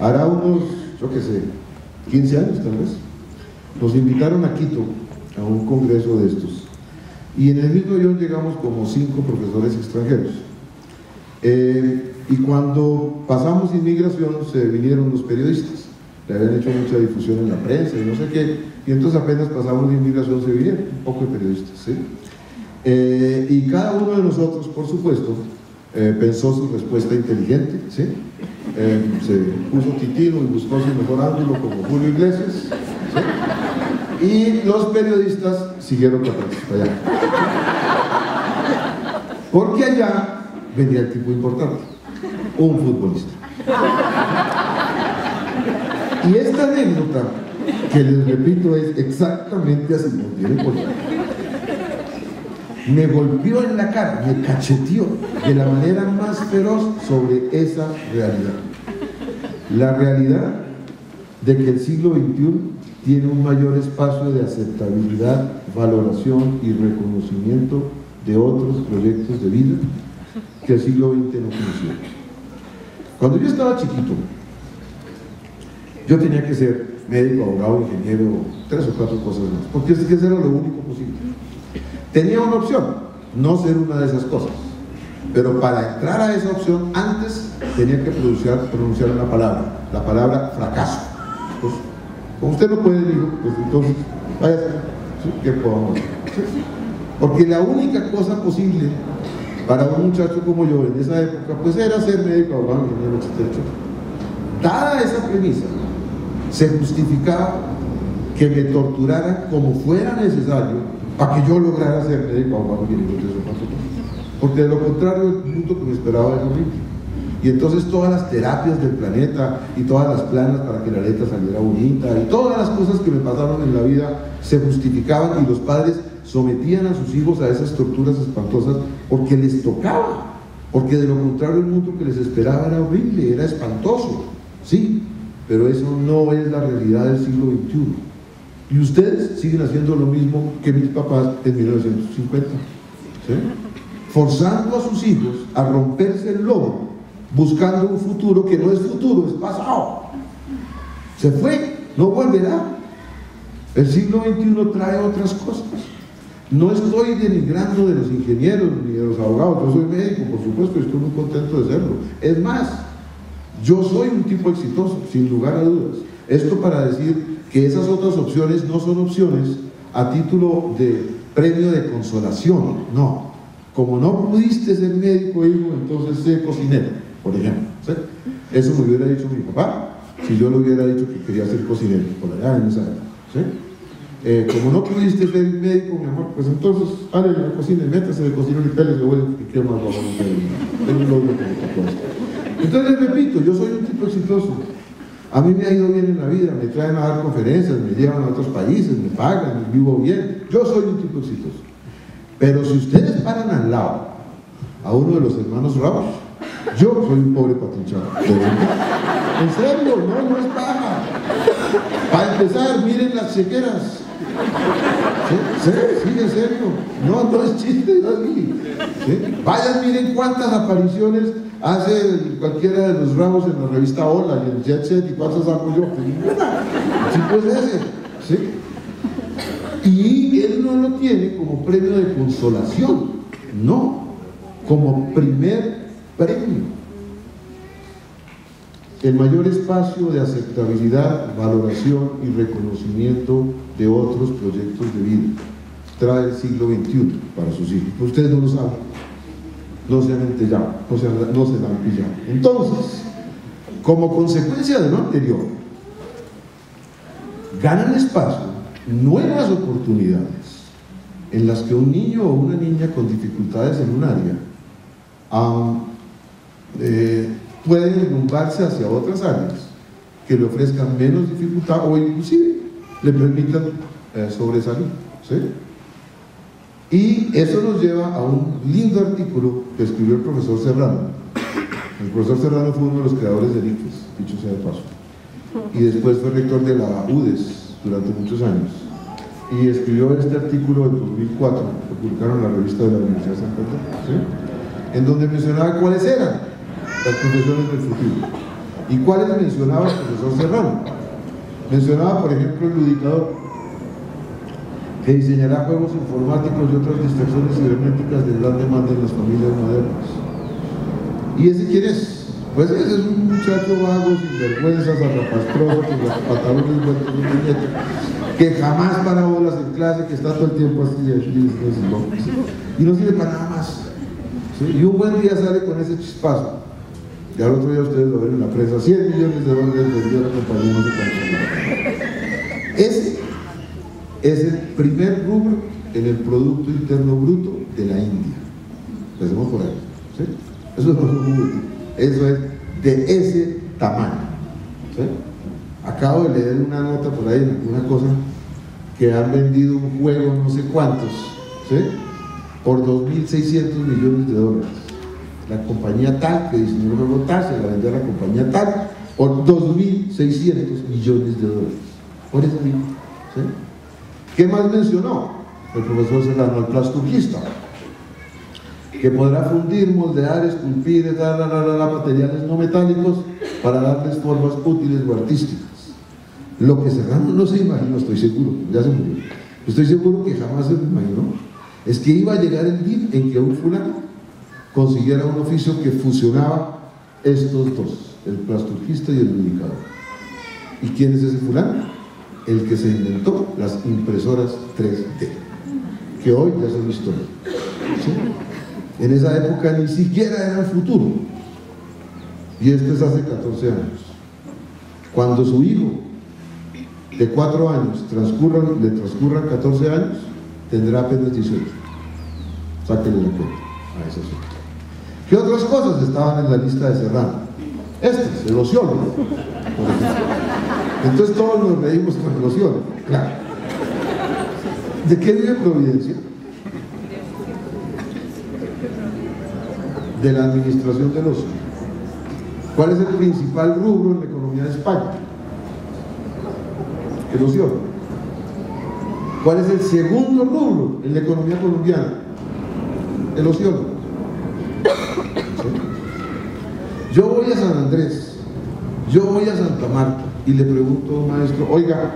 Hará unos, yo qué sé, 15 años tal vez, nos invitaron a Quito a un congreso de estos, y en el mismo avión llegamos como 5 profesores extranjeros. Y cuando pasamos inmigración se vinieron los periodistas, le habían hecho mucha difusión en la prensa y no sé qué, y entonces apenas pasamos de inmigración se vinieron un poco de periodistas, ¿sí? Y cada uno de nosotros, por supuesto, pensó su respuesta inteligente, ¿sí? Se puso titino y buscó su mejor ángulo como Julio Iglesias, ¿sí? Y los periodistas siguieron la práctica allá, porque allá venía el tipo importante, un futbolista. Y esta anécdota, que les repito, es exactamente así, no tiene por qué. Me golpeó en la cara, me cacheteó de la manera más feroz sobre esa realidad. La realidad de que el siglo XXI tiene un mayor espacio de aceptabilidad, valoración y reconocimiento de otros proyectos de vida que el siglo XX no conoció. Cuando yo estaba chiquito, yo tenía que ser médico, abogado, ingeniero, 3 o 4 cosas más, porque eso era lo único posible. Tenía una opción, no ser una de esas cosas, pero para entrar a esa opción antes tenía que pronunciar una palabra, la palabra fracaso. Pues, como usted no puede, digo, pues entonces váyase, ¿sí? ¿Qué podamos hacer? ¿Sí? Porque la única cosa posible para un muchacho como yo en esa época, pues era ser médico, abogado, ingeniero, etcétera. Dada esa premisa, se justificaba que me torturaran como fuera necesario para que yo lograra ser médico, abogado, ingeniero, etcétera. Porque de lo contrario, el mundo que me esperaba era horrible. Y entonces todas las terapias del planeta y todas las planas para que la letra saliera bonita y todas las cosas que me pasaron en la vida se justificaban, y los padres sometían a sus hijos a esas torturas espantosas porque les tocaba, porque de lo contrario el mundo que les esperaba era horrible, era espantoso, sí, pero eso no es la realidad del siglo XXI. Y ustedes siguen haciendo lo mismo que mis papás en 1950, ¿sí? Forzando a sus hijos a romperse el lomo, buscando un futuro que no es futuro, es pasado. Se fue, no volverá. El siglo XXI trae otras cosas. No estoy denigrando de los ingenieros ni de los abogados, yo soy médico, por supuesto, y estoy muy contento de serlo. Es más, yo soy un tipo exitoso, sin lugar a dudas. Esto para decir que esas otras opciones no son opciones a título de premio de consolación, no. Como no pudiste ser médico, hijo, entonces sé cocinero, por ejemplo, ¿sí? Eso me hubiera dicho mi papá si yo le hubiera dicho que quería ser cocinero, por allá en esa época, ¿sí? Como no pudiste ser médico, mi amor, pues entonces, hágale a la cocina y métase de cocinero y pélese, güey, y qué más vamos a hacer. Es lo único que te puedo hacer. Entonces, repito, yo soy un tipo exitoso. A mí me ha ido bien en la vida, me traen a dar conferencias, me llevan a otros países, me pagan, vivo bien. Yo soy un tipo exitoso. Pero si ustedes paran al lado a uno de los hermanos Ramos, yo soy un pobre patrinchado. En serio, no es paja. Para empezar, miren las chequeras. Sí, en serio. No es chiste, no es ¿sí? Vayan, miren cuántas apariciones hace cualquiera de los Ramos en la revista Hola y en Jet Set, y cuántas hago yo. Pues ninguna. El tipo es ese. ¿Sí? Y él no lo tiene como premio de consolación, no, como primer premio. El mayor espacio de aceptabilidad, valoración y reconocimiento de otros proyectos de vida trae el siglo XXI para sus hijos. Ustedes no lo saben, no se han entellado, no se la han pillado. Entonces, como consecuencia de lo anterior, ganan espacio nuevas oportunidades en las que un niño o una niña con dificultades en un área pueden enrumbarse hacia otras áreas que le ofrezcan menos dificultad o inclusive le permitan sobresalir, ¿sí? Y eso nos lleva a un lindo artículo que escribió el profesor Serrano. El profesor Serrano fue uno de los creadores del ICFES, dicho sea de paso, y después fue rector de la UDES durante muchos años, y escribió este artículo en 2004 que publicaron en la revista de la Universidad de San Pedro, ¿sí? En donde mencionaba cuáles eran las profesiones del futuro. ¿Y cuáles mencionaba el profesor Serrano? Mencionaba, por ejemplo, el ludicador, que diseñará juegos informáticos y otras distracciones cibernéticas de gran demanda en las familias modernas. ¿Y ese quién es? Pues ese es un muchacho vago, sin vergüenza, zarrapastroso, con los pantalones vueltos de muñeca, que jamás para bolas en clase, que está todo el tiempo así, y no sirve para nada más, ¿sí? Y un buen día sale con ese chispazo, y al otro día ustedes lo ven en la prensa, $100 millones vendió la compañía, no sé cuánto. Ese es el primer rubro en el Producto Interno Bruto de la India. Empecemos por ahí, ¿sí? Eso no es un rubro, eso es de ese tamaño, ¿sí? Acabo de leer una nota por ahí, una cosa, que han vendido un juego no sé cuántos, ¿sí? Por $2.600 millones. La compañía tal que diseñó el juego tal se la vendió a la compañía tal por $2.600 millones. Por eso mismo, ¿sí? ¿Qué más mencionó el profesor Serrano? El plasturgista, que podrá fundir, moldear, esculpir, materiales no metálicos para darles formas útiles o artísticas. Lo que Serrano no se imaginó, estoy seguro, ya se murió, estoy seguro que jamás se imaginó, es que iba a llegar el día en que un fulano consiguiera un oficio que fusionaba estos dos, el plasturgista y el ludicador. ¿Y quién es ese fulano? El que se inventó las impresoras 3D, que hoy ya son historia, ¿sí? En esa época ni siquiera era el futuro, y esto es hace 14 años. Cuando su hijo de 4 años le transcurran 14 años, tendrá apenas 18. Sáquenle la cuenta a ese asunto. ¿Qué otras cosas estaban en la lista de Serrano? Este es el ociólogo, por ejemplo. Entonces todos nos reímos con el ociólogo, claro. ¿De qué vive Providencia? De la administración del ocio. ¿Cuál es el principal rubro en la economía de España? El ociólogo. ¿Cuál es el segundo rubro en la economía colombiana? El ociólogo. ¿Sí? Yo voy a San Andrés, yo voy a Santa Marta y le pregunto a un maestro, oiga,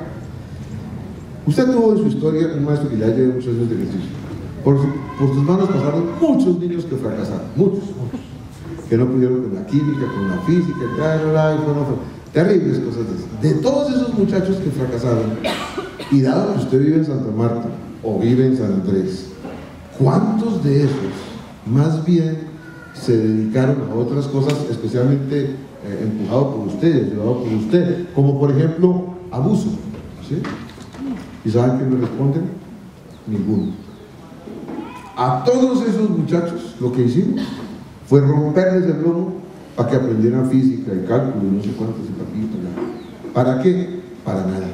usted tuvo en su historia un maestro que ya lleva muchos años de ejercicio, por sus manos pasaron muchos niños que fracasaron, muchos, que no pudieron con la química, con la física, terribles cosas de esas. De todos esos muchachos que fracasaron, y dado que usted vive en Santa Marta o vive en San Andrés, ¿cuántos de esos más bien se dedicaron a otras cosas, especialmente empujado por usted, llevado por usted, como por ejemplo abuso? ¿Sí? ¿Y saben qué me responden? Ninguno. A todos esos muchachos lo que hicimos fue romperles el lomo para que aprendieran física y cálculo y no sé cuántos y papitos. ¿Para qué? Para nada.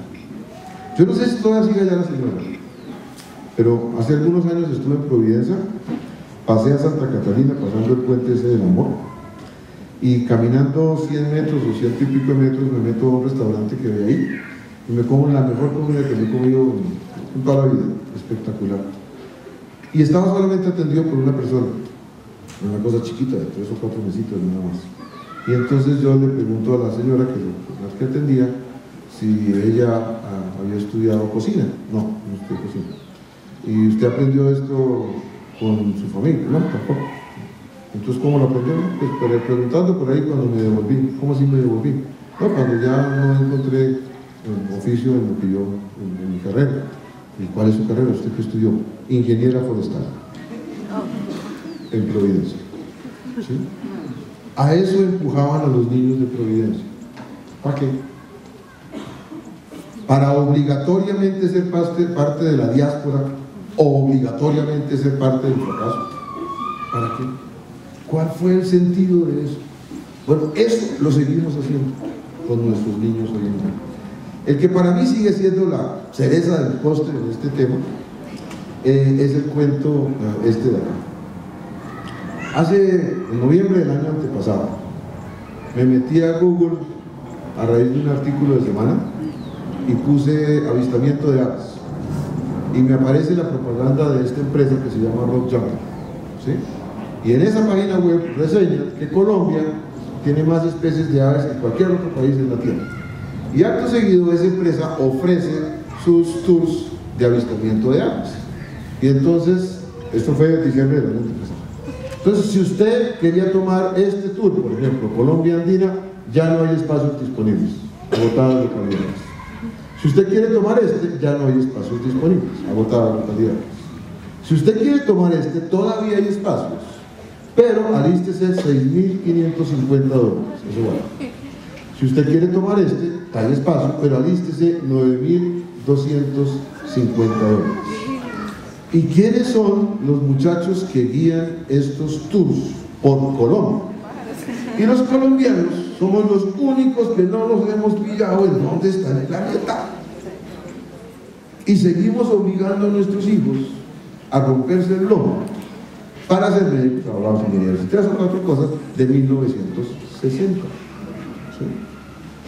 Yo no sé si todavía sigue allá la señora, pero hace algunos años estuve en Providencia, pasé a Santa Catalina pasando el puente ese del amor, y caminando 100 metros o 100 y pico de metros me meto a un restaurante que ve ahí y me como la mejor comida que me he comido en toda la vida, espectacular. Y estaba solamente atendido por una persona, una cosa chiquita de 3 o 4 mesitas nada más. Y entonces yo le pregunto a la señora que atendía si ella había estudiado cocina. No estudié cocina. ¿Y usted aprendió esto con su familia? No, tampoco. Entonces, ¿cómo lo aprendieron? Pues preguntando por ahí cuando me devolví. ¿Cómo así me devolví? No, cuando ya no encontré el oficio en lo que yo, en mi carrera. ¿Y cuál es su carrera? ¿Usted qué estudió? Ingeniera forestal. En Providencia. ¿Sí? A eso empujaban a los niños de Providencia. ¿Para qué? Para obligatoriamente ser parte de la diáspora o obligatoriamente ser parte del fracaso. ¿Para qué? ¿Cuál fue el sentido de eso? Bueno, eso lo seguimos haciendo con nuestros niños hoy en día. El que para mí sigue siendo la cereza del postre en este tema es el cuento este de acá. En noviembre del año antepasado, me metí a Google a raíz de un artículo de semana y puse avistamiento de aves. Y me aparece la propaganda de esta empresa que se llama Rock Jungle, ¿sí? Y en esa página web reseña que Colombia tiene más especies de aves que cualquier otro país en la Tierra. Y acto seguido esa empresa ofrece sus tours de avistamiento de aves. Y entonces, esto fue en diciembre del año antepasado. Entonces, si usted quería tomar este tour, por ejemplo, Colombia Andina, ya no hay espacios disponibles, agotadas localidades. Si usted quiere tomar este, ya no hay espacios disponibles, agotadas localidades. Si usted quiere tomar este, todavía hay espacios, pero alístese $6.550, eso vale. Si usted quiere tomar este, hay espacio, pero alístese $9.250. ¿Y quiénes son los muchachos que guían estos tours por Colombia? Y los colombianos somos los únicos que no nos hemos pillado en dónde está el planeta. Y seguimos obligando a nuestros hijos a romperse el lomo para ser médicos, abogados, ingenieros y 3 o 4 cosas de 1960. ¿Sí?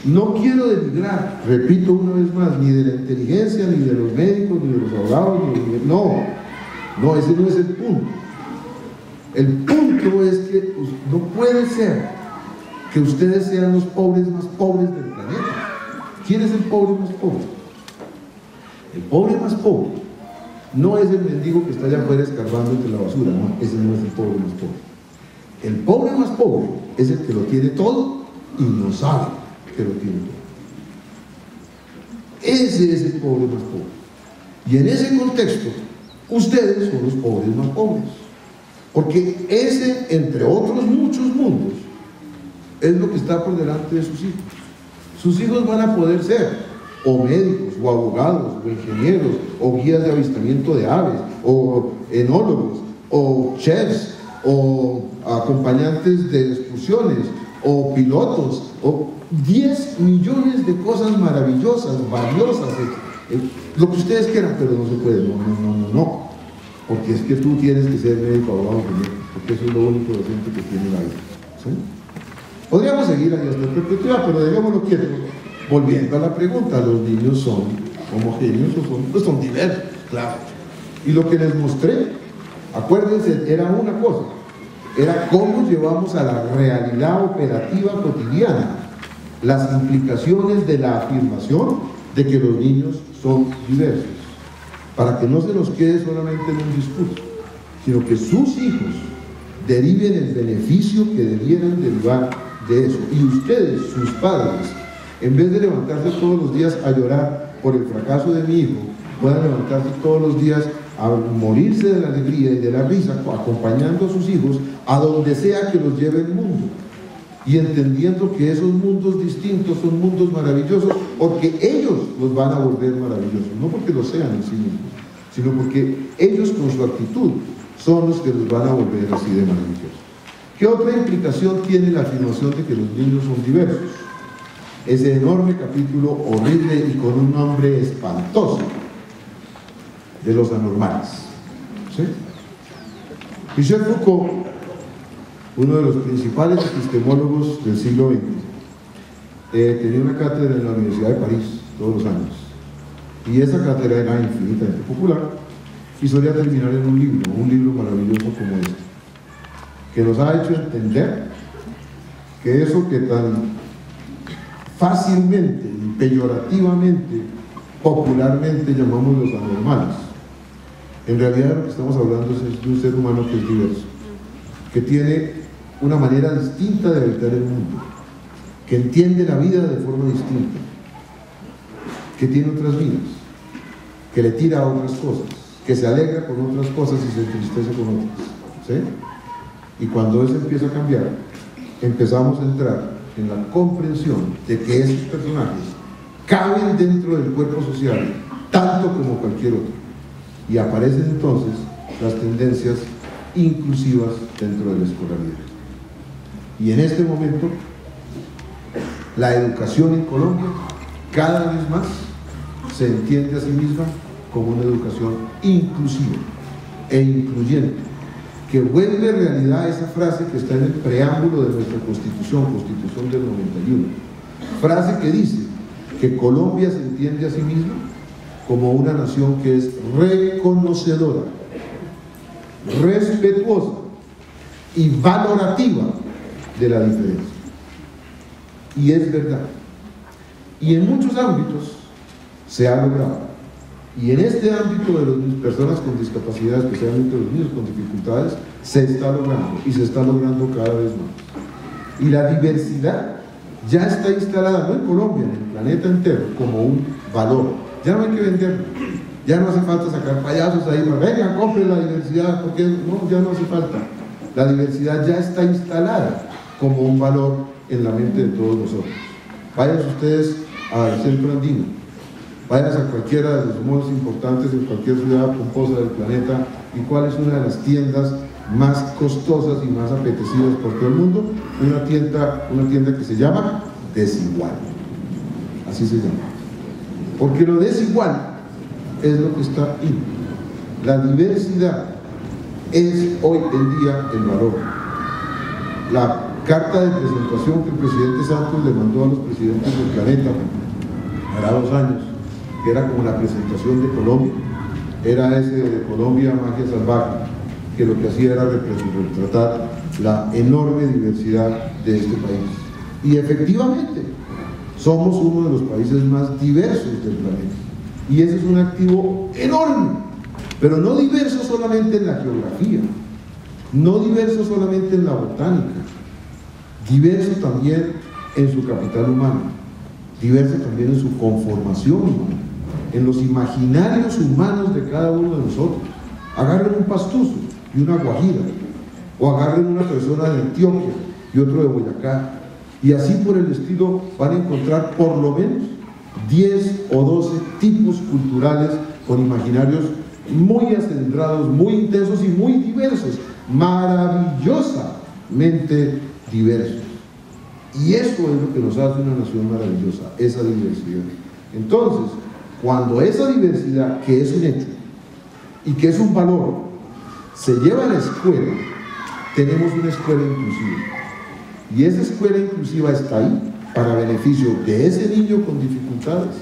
No quiero denigrar, repito una vez más, ni de la inteligencia, ni de los médicos, ni de los abogados, no, ese no es el punto. El punto es que no puede ser que ustedes sean los pobres más pobres del planeta. ¿Quién es el pobre más pobre? El pobre más pobre no es el mendigo que está allá afuera escarbando entre la basura, no, ese no es el pobre más pobre. El pobre más pobre es el que lo tiene todo y no sabe que lo tiene todo. Ese es el pobre más pobre. Y en ese contexto, ustedes son los pobres más pobres. Porque ese, entre otros muchos mundos, es lo que está por delante de sus hijos. Sus hijos van a poder ser o médicos, o abogados, o ingenieros, o guías de avistamiento de aves, o enólogos, o chefs, o acompañantes de excursiones, o pilotos, o 10 millones de cosas maravillosas, valiosas, lo que ustedes quieran, pero no se puede, no. Porque es que tú tienes que ser médico, abogado, ingeniero, porque eso es lo único docente que tiene la vida. ¿Sí? Podríamos seguir ahí hasta perpetuidad, pero dejémoslo quieto. Volviendo a la pregunta, ¿los niños son homogéneos o son diversos? Claro. Y lo que les mostré, acuérdense, era una cosa, era cómo llevamos a la realidad operativa cotidiana las implicaciones de la afirmación de que los niños son diversos, para que no se nos quede solamente en un discurso, sino que sus hijos deriven el beneficio que debieran derivar de eso. Y ustedes, sus padres, en vez de levantarse todos los días a llorar por el fracaso de mi hijo, puedan levantarse todos los días a morirse de la alegría y de la risa, acompañando a sus hijos a donde sea que los lleve el mundo, y entendiendo que esos mundos distintos son mundos maravillosos porque ellos los van a volver maravillosos, no porque lo sean en sí mismos, sino porque ellos con su actitud son los que los van a volver así de maravillosos. ¿Qué otra implicación tiene la afirmación de que los niños son diversos? Ese enorme capítulo horrible y con un nombre espantoso de los anormales. ¿Sí? Michel Foucault, uno de los principales epistemólogos del siglo XX, tenía una cátedra en la Universidad de París todos los años, y esa cátedra era infinitamente popular y solía terminar en un libro maravilloso como este, que nos ha hecho entender que eso que tan fácilmente y peyorativamente, popularmente llamamos los anormales, en realidad lo que estamos hablando es de un ser humano que es diverso, que tiene una manera distinta de habitar el mundo, que entiende la vida de forma distinta, que tiene otras vidas, que le tira a otras cosas, que se alegra con otras cosas y se entristece con otras, ¿sí? Y cuando eso empieza a cambiar, empezamos a entrar en la comprensión de que esos personajes caben dentro del cuerpo social tanto como cualquier otro, y aparecen entonces las tendencias inclusivas dentro de la escolaridad. Y en este momento la educación en Colombia cada vez más se entiende a sí misma como una educación inclusiva e incluyente, que vuelve realidad esa frase que está en el preámbulo de nuestra Constitución del 91, frase que dice que Colombia se entiende a sí misma como una nación que es reconocedora, respetuosa y valorativa de la diferencia. Y es verdad. Y en muchos ámbitos se ha logrado. Y en este ámbito de las personas con discapacidad, especialmente los niños con dificultades, se está logrando, y se está logrando cada vez más. Y la diversidad ya está instalada, no en Colombia, en el planeta entero, como un valor. Ya no hay que venderlo, ya no hace falta sacar payasos ahí, vengan, compren la diversidad, porque no, ya no hace falta. La diversidad ya está instalada como un valor en la mente de todos nosotros. Vayan ustedes al centro andino, vayan a cualquiera de los malls importantes en cualquier ciudad pomposa del planeta, y cuál es una de las tiendas más costosas y más apetecidas por todo el mundo. Una tienda que se llama Desigual, así se llama, porque lo desigual es lo que está ahí. La diversidad es hoy en día el valor. La carta de presentación que el presidente Santos le mandó a los presidentes del planeta hará 2 años, que era como la presentación de Colombia, era ese de Colombia Magia Salvaje, que lo que hacía era retratar la enorme diversidad de este país. Y efectivamente, somos uno de los países más diversos del planeta. Y ese es un activo enorme, pero no diverso solamente en la geografía, no diverso solamente en la botánica, diverso también en su capital humano, diverso también en su conformación humana, en los imaginarios humanos de cada uno de nosotros. Agarren un pastuso y una guajira, o agarren una persona de Antioquia y otro de Boyacá, y así por el estilo van a encontrar por lo menos 10 o 12 tipos culturales con imaginarios muy acendrados, muy intensos y muy diversos, maravillosamente diversos. Y eso es lo que nos hace una nación maravillosa, esa diversidad. Entonces, cuando esa diversidad, que es un hecho y que es un valor, se lleva a la escuela, tenemos una escuela inclusiva. Y esa escuela inclusiva está ahí para beneficio de ese niño con dificultades,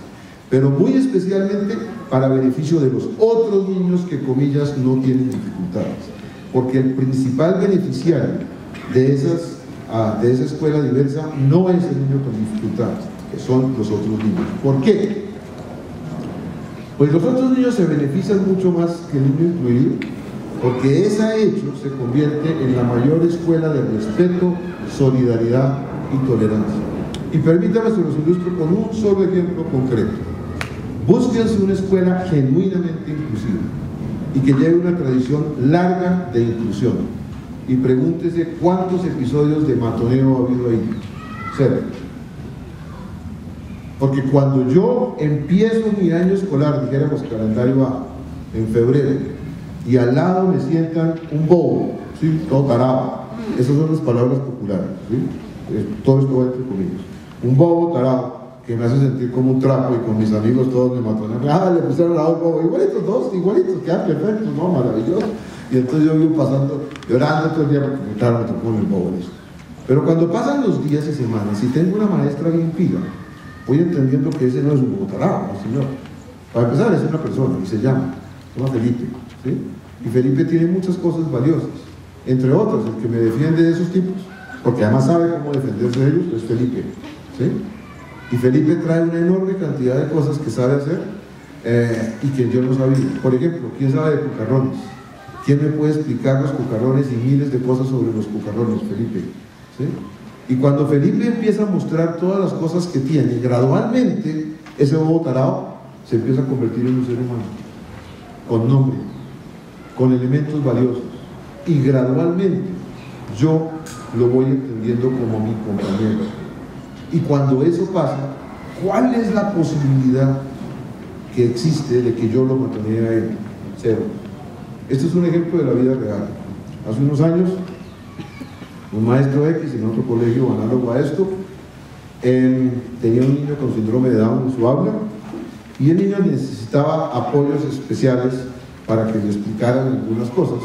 pero muy especialmente para beneficio de los otros niños que, comillas, no tienen dificultades. Porque el principal beneficiario de esa escuela diversa no es el niño con dificultades, que son los otros niños. ¿Por qué? Pues los otros niños se benefician mucho más que el niño incluido, porque ese hecho se convierte en la mayor escuela de respeto, solidaridad y tolerancia. Y permítame, se los ilustro con un solo ejemplo concreto. Búsquense una escuela genuinamente inclusiva y que lleve una tradición larga de inclusión, y pregúntese cuántos episodios de matoneo ha habido ahí. 0. Porque cuando yo empiezo mi año escolar, dijéramos calendario A, en febrero, y al lado me sientan un bobo, ¿sí? Todo tarado, esas son las palabras populares, ¿sí? Todo esto va entre comillas, un bobo tarado, que me hace sentir como un trapo, y con mis amigos todos me matonean, le pusieron al lado un bobo, igualitos todos, igualitos, quedan perfectos, no, maravilloso. Y entonces yo vivo pasando, llorando todo el día, porque claro, me tocó el bobo eso. Pero cuando pasan los días y semanas, y tengo una maestra bien pila, voy entendiendo que ese no es un bobo tarado, no, señor. Para empezar, es una persona, y se llama Felipe, ¿sí? Y Felipe tiene muchas cosas valiosas, entre otras, el que me defiende de esos tipos, porque además sabe cómo defenderse de ellos, es Felipe, ¿sí? Y Felipe trae una enorme cantidad de cosas que sabe hacer y que yo no sabía. Por ejemplo, ¿quién sabe de cucarrones? ¿Quién me puede explicar los cucarrones y miles de cosas sobre los cucarrones, Felipe? ¿Sí? Y cuando Felipe empieza a mostrar todas las cosas que tiene, gradualmente ese bobo tarado se empieza a convertir en un ser humano, con nombre, con elementos valiosos, y gradualmente yo lo voy entendiendo como mi compañero. Y cuando eso pasa, ¿cuál es la posibilidad que existe de que yo lo matonee a él? Cero. Este es un ejemplo de la vida real. Hace unos años, un maestro X en otro colegio análogo a esto, tenía un niño con síndrome de Down en su aula, y el niño necesitaba apoyos especiales para que le explicaran algunas cosas,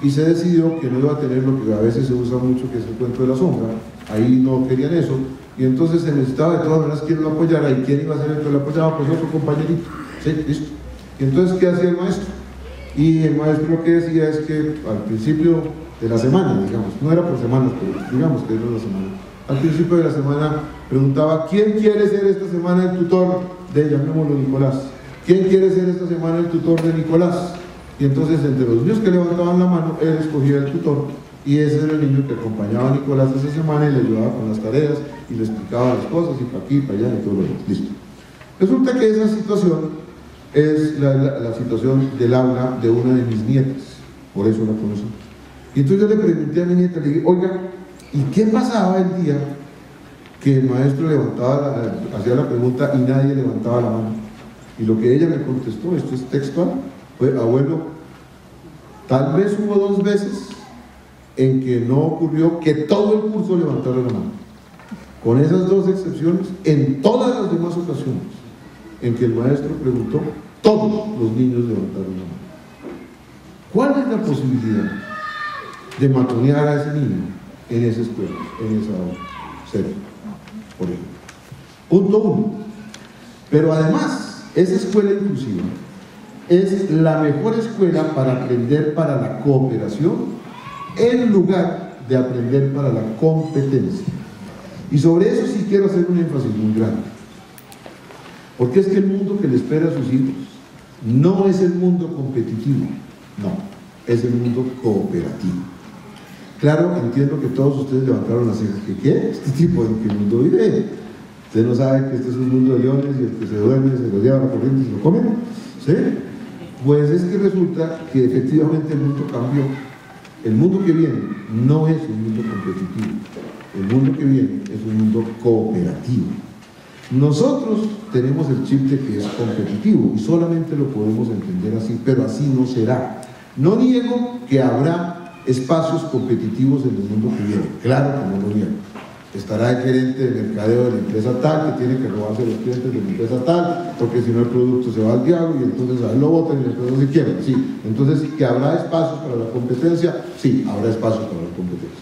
y se decidió que no iba a tener lo que a veces se usa mucho, que es el cuento de la sombra. Ahí no querían eso, y entonces se necesitaba de todas maneras quien lo apoyara. ¿Y quién iba a ser el que lo apoyaba? Pues otro compañerito. ¿Sí? ¿Listo? Y entonces, ¿qué hacía el maestro? Y el maestro lo que decía es que al principio de la semana, digamos, no era por semanas, pero digamos que era la semana, al principio de la semana preguntaba: ¿quién quiere ser esta semana el tutor de, llamémoslo, Nicolás? ¿Quién quiere ser esta semana el tutor de Nicolás? Y entonces, entre los niños que levantaban la mano, él escogía el tutor, y ese era el niño que acompañaba a Nicolás esa semana y le ayudaba con las tareas y le explicaba las cosas, y para aquí, para allá, y todo lo demás. Listo. Resulta que esa situación es la situación del aula de una de mis nietas, por eso la conocí. Y entonces yo le pregunté a mi nieta, le dije: oiga, ¿y qué pasaba el día que el maestro hacía la pregunta y nadie levantaba la mano? Y lo que ella me contestó, esto es textual, fue: abuelo, tal vez hubo 2 veces en que no ocurrió que todo el curso levantara la mano. Con esas 2 excepciones, en todas las demás ocasiones en que el maestro preguntó, todos los niños levantaron la mano. ¿Cuál es la posibilidad de matonear a ese niño en esa escuela, en esa aula? 0, por ejemplo. Punto 1. Pero además, esa escuela inclusiva es la mejor escuela para aprender para la cooperación, en lugar de aprender para la competencia. Y sobre eso sí quiero hacer un énfasis muy grande, porque es que el mundo que le espera a sus hijos no es el mundo competitivo, no, es el mundo cooperativo. Claro, entiendo que todos ustedes levantaron las cejas. ¿Qué? ¿Este tipo en qué mundo vive? Usted no sabe que este es un mundo de leones, y el que se duerme se lo lleva a la corriente y se lo comen, ¿sí? Pues es que resulta que efectivamente el mundo cambió. El mundo que viene no es un mundo competitivo, el mundo que viene es un mundo cooperativo. Nosotros tenemos el chip de que es competitivo y solamente lo podemos entender así, pero así no será. No niego que habrá espacios competitivos en el mundo que viene, claro que no lo niego. Estará el gerente de mercadeo de la empresa tal, que tiene que robarse los clientes de la empresa tal, porque si no el producto se va al diablo, y entonces a él lo botan y la empresa se quiebra. Sí, entonces, ¿que habrá espacios para la competencia? Sí, habrá espacios para la competencia.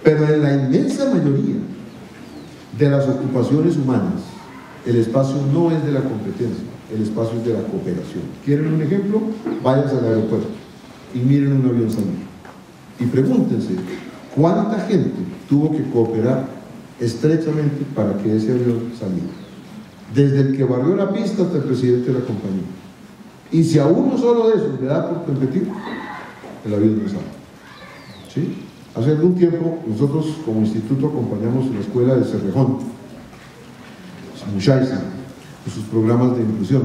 Pero en la inmensa mayoría de las ocupaciones humanas, el espacio no es de la competencia, el espacio es de la cooperación. ¿Quieren un ejemplo? Váyanse al aeropuerto y miren un avión salir y pregúntense ¿cuánta gente tuvo que cooperar estrechamente para que ese avión saliera? Desde el que barrió la pista hasta el presidente de la compañía. Y si a uno solo de esos le da por competir, el avión no sale. ¿Sí? Hace algún tiempo nosotros como instituto acompañamos la escuela de Cerrejón, Mushaiza, en sus programas de inclusión.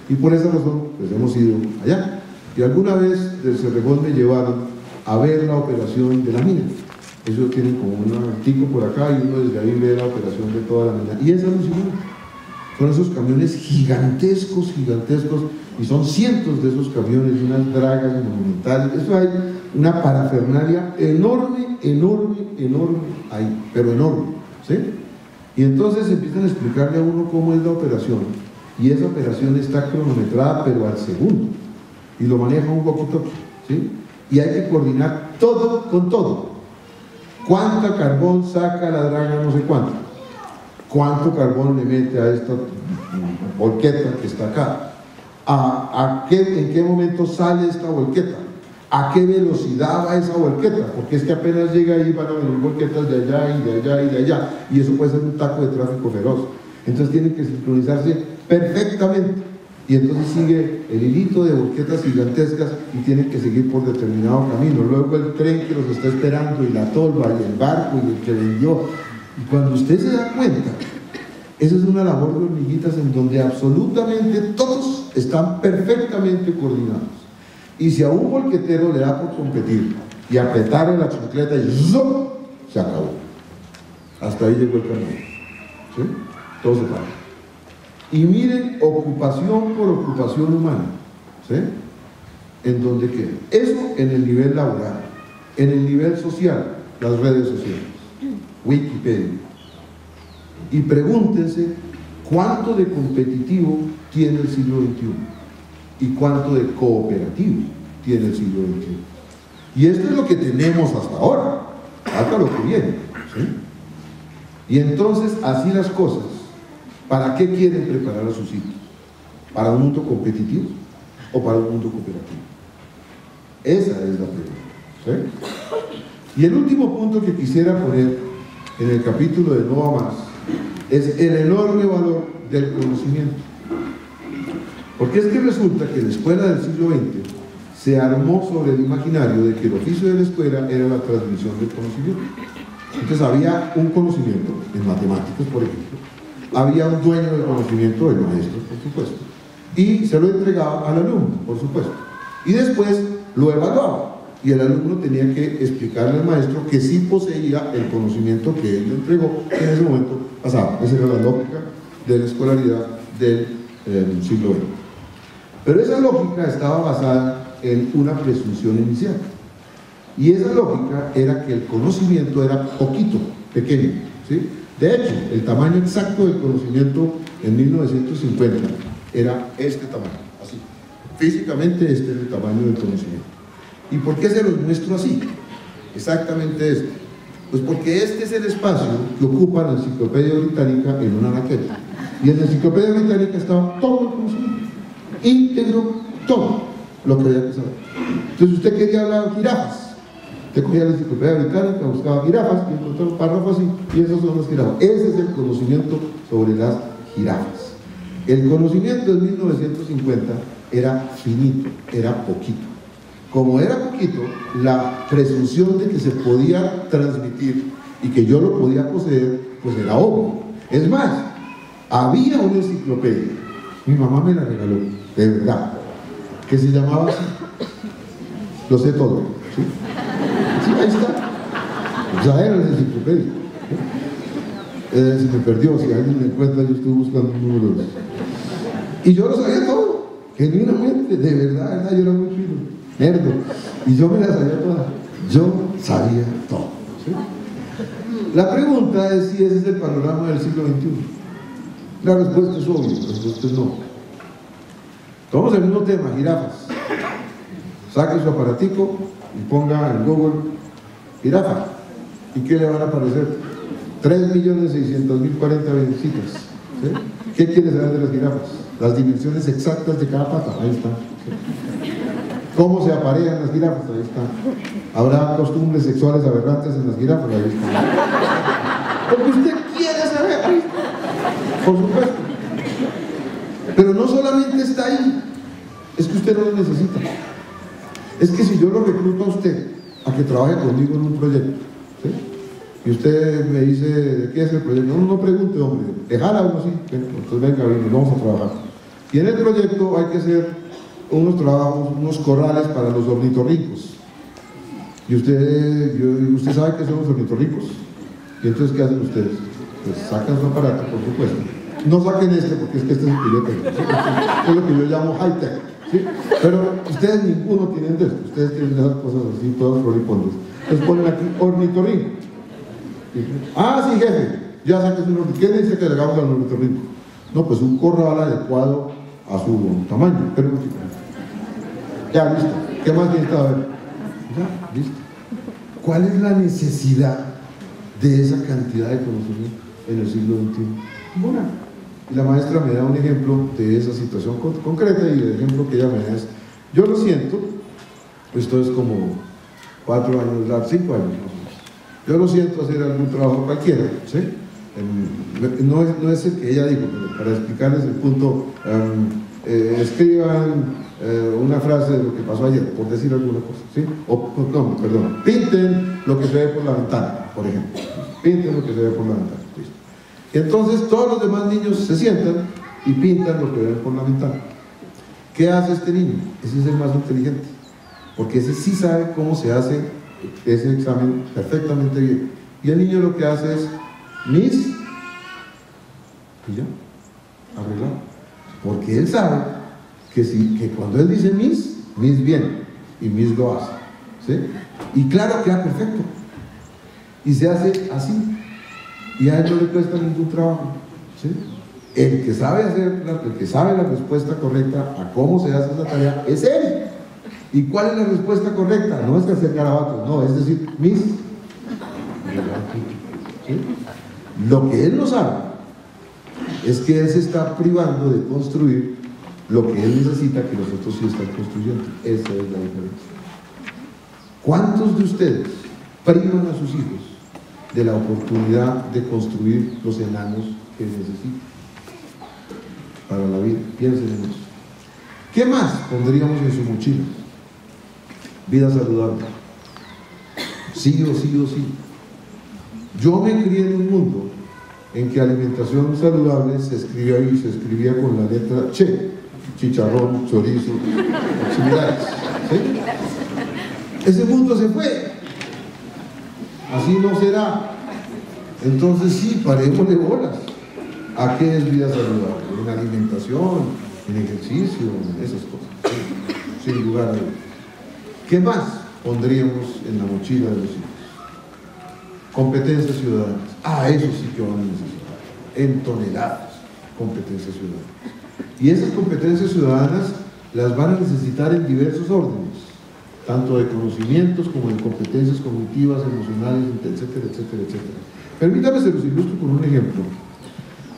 Y por esa razón pues hemos ido allá. Y alguna vez del Cerrejón me llevaron a ver la operación de la mina. Ellos tienen como un artico por acá y uno desde ahí ve la operación de toda la mina. Y es alucinante. Son esos camiones gigantescos, gigantescos, y son cientos de esos camiones, unas dragas monumentales. Eso hay una parafernalia enorme, enorme, enorme ahí, pero enorme, ¿sí? Y entonces empiezan a explicarle a uno cómo es la operación, y esa operación está cronometrada, pero al segundo, y lo maneja un poquito, ¿sí? Y hay que coordinar todo con todo. ¿Cuánta carbón saca la draga no sé cuánto? ¿Cuánto carbón le mete a esta volqueta que está acá? ¿En qué momento sale esta volqueta? ¿A qué velocidad va esa volqueta? Porque es que apenas llega ahí van a venir volquetas de allá y de allá y de allá, y eso puede ser un taco de tráfico feroz. Entonces tienen que sincronizarse perfectamente. y entonces sigue el hilito de volquetas gigantescas y tienen que seguir por determinado camino. Luego el tren que los está esperando, y la tolva, y el barco, y el que vendió. Y cuando usted se da cuenta, esa es una labor de hormiguitas en donde absolutamente todos están perfectamente coordinados. Y si a un volquetero le da por competir y apretarle la chancleta y ¡zum!, se acabó. Hasta ahí llegó el camino. ¿Sí? Todo se para. Y miren, ocupación por ocupación humana, ¿sí?, en donde queda. Eso en el nivel laboral. En el nivel social, las redes sociales, Wikipedia. Y pregúntense cuánto de competitivo tiene el siglo XXI y cuánto de cooperativo tiene el siglo XXI. Y esto es lo que tenemos hasta ahora, hasta lo que viene, ¿sí? Y entonces, así las cosas, ¿para qué quieren preparar a sus hijos? ¿Para un mundo competitivo o para un mundo cooperativo? Esa es la pregunta, ¿sí? Y el último punto que quisiera poner en el capítulo de No va más es el enorme valor del conocimiento. Porque es que resulta que la escuela del siglo XX se armó sobre el imaginario de que el oficio de la escuela era la transmisión del conocimiento. Entonces había un conocimiento, en matemáticas por ejemplo, había un dueño del conocimiento, el maestro por supuesto, y se lo entregaba al alumno, por supuesto, y después lo evaluaba, y el alumno tenía que explicarle al maestro que sí poseía el conocimiento que él le entregó, que en ese momento pasaba. Esa era la lógica de la escolaridad del siglo XX. Pero esa lógica estaba basada en una presunción inicial, y esa lógica era que el conocimiento era poquito, pequeño, ¿sí? De hecho, el tamaño exacto del conocimiento en 1950 era este tamaño, así. Físicamente este es el tamaño del conocimiento. ¿Y por qué se los muestro así? Exactamente este. Pues porque este es el espacio que ocupa la Enciclopedia Británica en una anaqueta. Y en la Enciclopedia Británica estaba todo el conocimiento, íntegro, todo lo que había que saber. Entonces usted quería hablar de jirafas. Usted cogía la Enciclopedia Británica, buscaba jirafas y encontró un párrafo así, y esos son las jirafas. Ese es el conocimiento sobre las jirafas. El conocimiento en 1950 era finito, era poquito. Como era poquito, la presunción de que se podía transmitir y que yo lo podía poseer, pues era obvio. Es más, había una enciclopedia, mi mamá me la regaló, de verdad, que se llamaba así, Lo sé todo, ¿sí? Sí, ahí está. O sea, era la enciclopedia. Se me perdió, si alguien me encuentra, yo estuve buscando un número de... Y yo lo sabía todo, genuinamente, de verdad, yo era muy fino, nerdo, y yo me la sabía toda. Yo sabía todo, ¿sí? La pregunta es si ese es el panorama del siglo XXI. La respuesta es obvia, la respuesta es no. Tomamos el mismo tema, jirafas. Saque su aparatico y ponga en Google jirafa. ¿Y qué le van a aparecer? 3.600.040 visitas. ¿Sí? ¿Qué quiere saber de las jirafas? Las dimensiones exactas de cada pata, ahí está. ¿Sí? ¿Cómo se aparean las jirafas? Ahí está. ¿Habrá costumbres sexuales aberrantes en las jirafas? Ahí está. Porque usted quiere saber, ahí está. Por supuesto. Pero no solamente está ahí, es que usted no lo necesita. Es que si yo lo recluto a usted a que trabaje conmigo en un proyecto, ¿sí? Y usted me dice, ¿de qué es el proyecto? No pregunte, hombre, dejala uno así, entonces venga, vamos a trabajar. Y en el proyecto hay que hacer unos trabajos, unos corrales para los ornitorrincos. Y usted sabe qué son los ornitorrincos. Y entonces, ¿qué hacen ustedes? Pues sacan su aparato, por supuesto. No saquen este, porque es que este es el que yo tengo, ¿sí? Es lo que yo llamo high-tech, ¿sí? Pero ustedes ninguno tienen de esto, ustedes tienen esas cosas así, todos floripondos. Entonces ponen aquí ornitorrinco. Ah, sí, jefe, ya saques un ornitorrinco. ¿Qué dice que le hagamos al ornitorrinco? No, pues un corral adecuado a su tamaño. Pero ya, listo. ¿Qué más necesita ver? Ya, listo. ¿Cuál es la necesidad de esa cantidad de conocimiento en el siglo XXI? Bueno, y la maestra me da un ejemplo de esa situación concreta, y el ejemplo que ella me da es, yo lo siento, esto es como 4 años, 5 años, yo lo siento hacer algún trabajo cualquiera, ¿sí? No es el que ella dijo, pero para explicarles el punto, escriban una frase de lo que pasó ayer, por decir alguna cosa, ¿sí? No, perdón, pinten lo que se ve por la ventana, por ejemplo. Pinten lo que se ve por la ventana. ¿Listo? Y entonces todos los demás niños se sientan y pintan lo que ven por la ventana. ¿Qué hace este niño? Ese es el más inteligente, porque ese sí sabe cómo se hace ese examen perfectamente bien. Y el niño lo que hace es Miss y ya, arreglado, porque él sabe que cuando él dice Miss viene y Miss lo hace, ¿sí? Y claro, queda perfecto y se hace así y a él no le cuesta ningún trabajo, ¿sí? El que sabe la respuesta correcta a cómo se hace esa tarea es él. ¿Y cuál es la respuesta correcta? No es que hacer garabatos, no, es decir, Miss. ¿Sí? Lo que él no sabe es que él se está privando de construir lo que él necesita que los otros sí están construyendo. Esa es la diferencia. ¿Cuántos de ustedes privan a sus hijos de la oportunidad de construir los enanos que necesitan para la vida? Piensen en eso. ¿Qué más pondríamos en su mochila? Vida saludable. Sí o sí o sí. Yo me crié en un mundo en que alimentación saludable se escribía con la letra Che, chicharrón, chorizo, similares, ¿sí? Ese mundo se fue. Así no será. Entonces sí, parémosle bolas. ¿A qué es vida saludable? En alimentación, en ejercicio, en esas cosas, ¿sí? Sin lugar a dudas. ¿Qué más pondríamos en la mochila de los hijos? Competencias ciudadanas. Eso sí que van a necesitar. En toneladas, competencias ciudadanas. Y esas competencias ciudadanas las van a necesitar en diversos órdenes, tanto de conocimientos como de competencias cognitivas, emocionales, etcétera, etcétera, etcétera. Permítame se los ilustro con un ejemplo.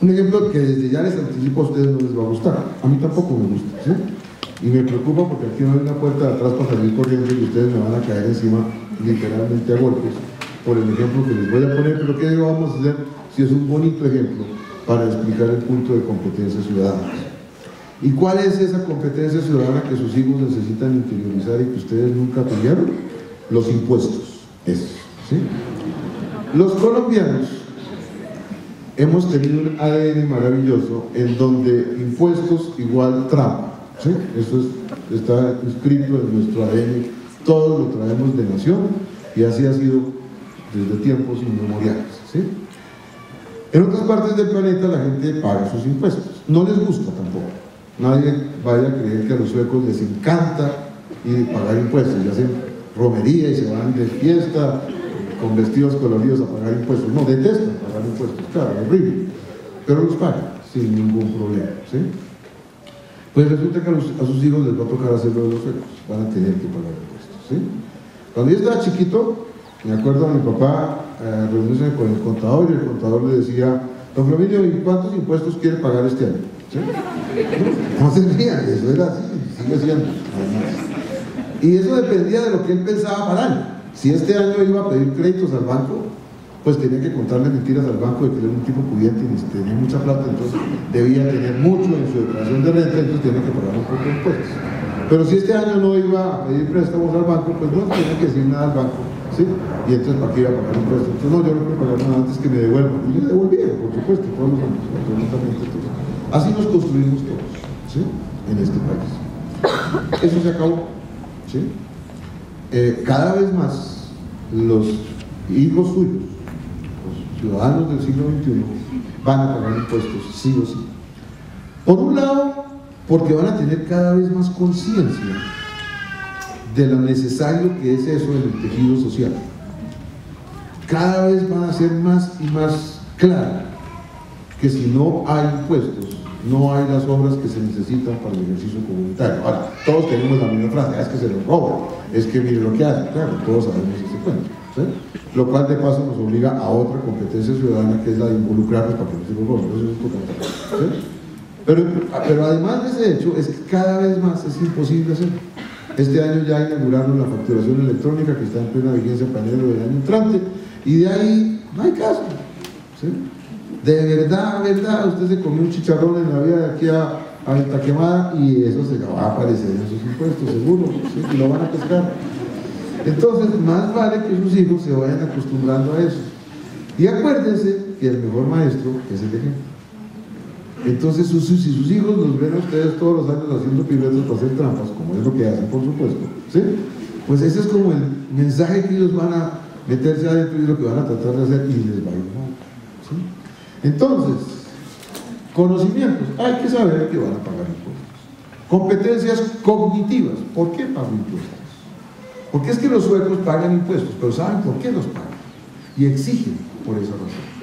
Un ejemplo que desde ya les anticipo a ustedes no les va a gustar. A mí tampoco me gusta, ¿sí? Y me preocupa porque aquí no hay una puerta de atrás para salir corriendo y ustedes me van a caer encima literalmente a golpes por el ejemplo que les voy a poner, pero ¿qué vamos a hacer si es un bonito ejemplo para explicar el punto de competencias ciudadanas? ¿Y cuál es esa competencia ciudadana que sus hijos necesitan interiorizar y que ustedes nunca tuvieron? Los impuestos, esos, ¿sí? Los colombianos hemos tenido un ADN maravilloso en donde impuestos igual trampa, ¿sí? Eso está inscrito en nuestro ADN, todos lo traemos de nación y así ha sido desde tiempos inmemoriales, ¿sí? En otras partes del planeta la gente paga sus impuestos, no les gusta tampoco. Nadie vaya a creer que a los suecos les encanta pagar impuestos y hacen romería y se van de fiesta con vestidos coloridos a pagar impuestos. No, detestan pagar impuestos, claro, es horrible, pero los pagan sin ningún problema, ¿sí? Pues resulta que a sus hijos les va a tocar hacerlo de los suecos, van a tener que pagar impuestos, ¿sí? Cuando yo estaba chiquito, me acuerdo a mi papá reunirse con el contador y el contador le decía: don Flaminio, ¿y cuántos impuestos quiere pagar este año? ¿Sí? No servía, eso era así, sigue siendo. Y eso dependía de lo que él pensaba para año. Si este año iba a pedir créditos al banco, pues tenía que contarle mentiras al banco de que era un tipo pudiente y tenía mucha plata, entonces debía tener mucho en su declaración de renta, entonces tenía que pagar un poco de impuestos. Pero si este año no iba a pedir préstamos al banco, pues no tenía que decir nada al banco, ¿sí? Y entonces ¿para qué iba a pagar impuestos? Entonces no, yo no quiero pagar nada antes que me devuelvan. Y yo devolvía, por supuesto, todos los años, absolutamente todos. Así nos construimos todos, ¿sí? En este país. Eso se acabó, ¿sí? Cada vez más los hijos suyos, los ciudadanos del siglo XXI, van a pagar impuestos, sí o sí. Por un lado, porque van a tener cada vez más conciencia de lo necesario que es eso en el tejido social. Cada vez van a ser más y más claro que si no hay impuestos, no hay las obras que se necesitan para el ejercicio comunitario. Ahora, todos tenemos la misma frase: es que se los roban, es que mire lo que hacen. Claro, todos sabemos ese cuento, ¿sí? Lo cual de paso nos obliga a otra competencia ciudadana, que es la de involucrarnos para que no se los roben. Eso es importante, ¿sí? Pero además de ese hecho, es que cada vez más es imposible hacerlo. Este año ya inauguraron la facturación electrónica, que está en plena vigencia para enero del año entrante, y de ahí no hay caso, ¿sí? De verdad, usted se comió un chicharrón en la vida de aquí a a venta quemada y eso se le va a aparecer en sus impuestos, seguro, ¿sí? Y lo van a pescar. Entonces, más vale que sus hijos se vayan acostumbrando a eso. Y acuérdense que el mejor maestro es el ejemplo. Entonces, si sus hijos los ven a ustedes todos los años haciendo piruetas para hacer trampas, como es lo que hacen, por supuesto, ¿sí? Pues ese es como el mensaje que ellos van a meterse adentro y lo que van a tratar de hacer y les va a ir mal, ¿sí? Entonces, conocimientos, hay que saber que van a pagar impuestos. Competencias cognitivas, ¿por qué pago impuestos? Porque es que los suecos pagan impuestos, pero ¿saben por qué los pagan? Y exigen por esa razón.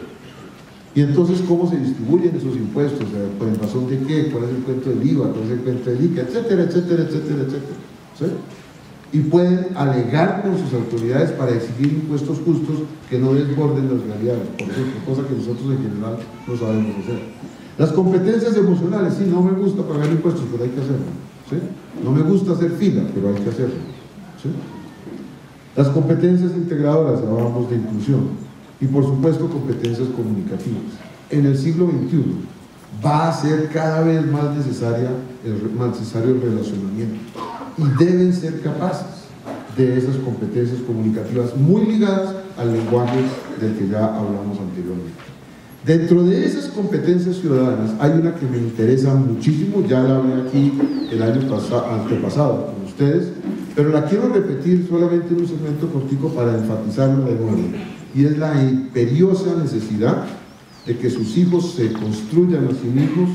Y entonces, ¿cómo se distribuyen esos impuestos? ¿Por en razón de qué? ¿Cuál es el cuento del IVA? ¿Cuál es el cuento del ICA? Etcétera, etcétera, etcétera, etcétera, ¿sí? Y pueden alegar con sus autoridades para exigir impuestos justos que no desborden las realidades, por ejemplo, cosa que nosotros en general no sabemos hacer. Las competencias emocionales, sí, no me gusta pagar impuestos, pero hay que hacerlo, ¿sí? No me gusta hacer fila, pero hay que hacerlo, ¿sí? Las competencias integradoras, hablábamos de inclusión, y por supuesto competencias comunicativas. En el siglo XXI va a ser cada vez más necesario el relacionamiento y deben ser capaces de esas competencias comunicativas muy ligadas al lenguaje del que ya hablamos anteriormente. Dentro de esas competencias ciudadanas hay una que me interesa muchísimo, ya la hablé aquí el año antepasado con ustedes, pero la quiero repetir solamente en un segmento cortico para enfatizarlo de nuevo, y es la imperiosa necesidad de que sus hijos se construyan a sí mismos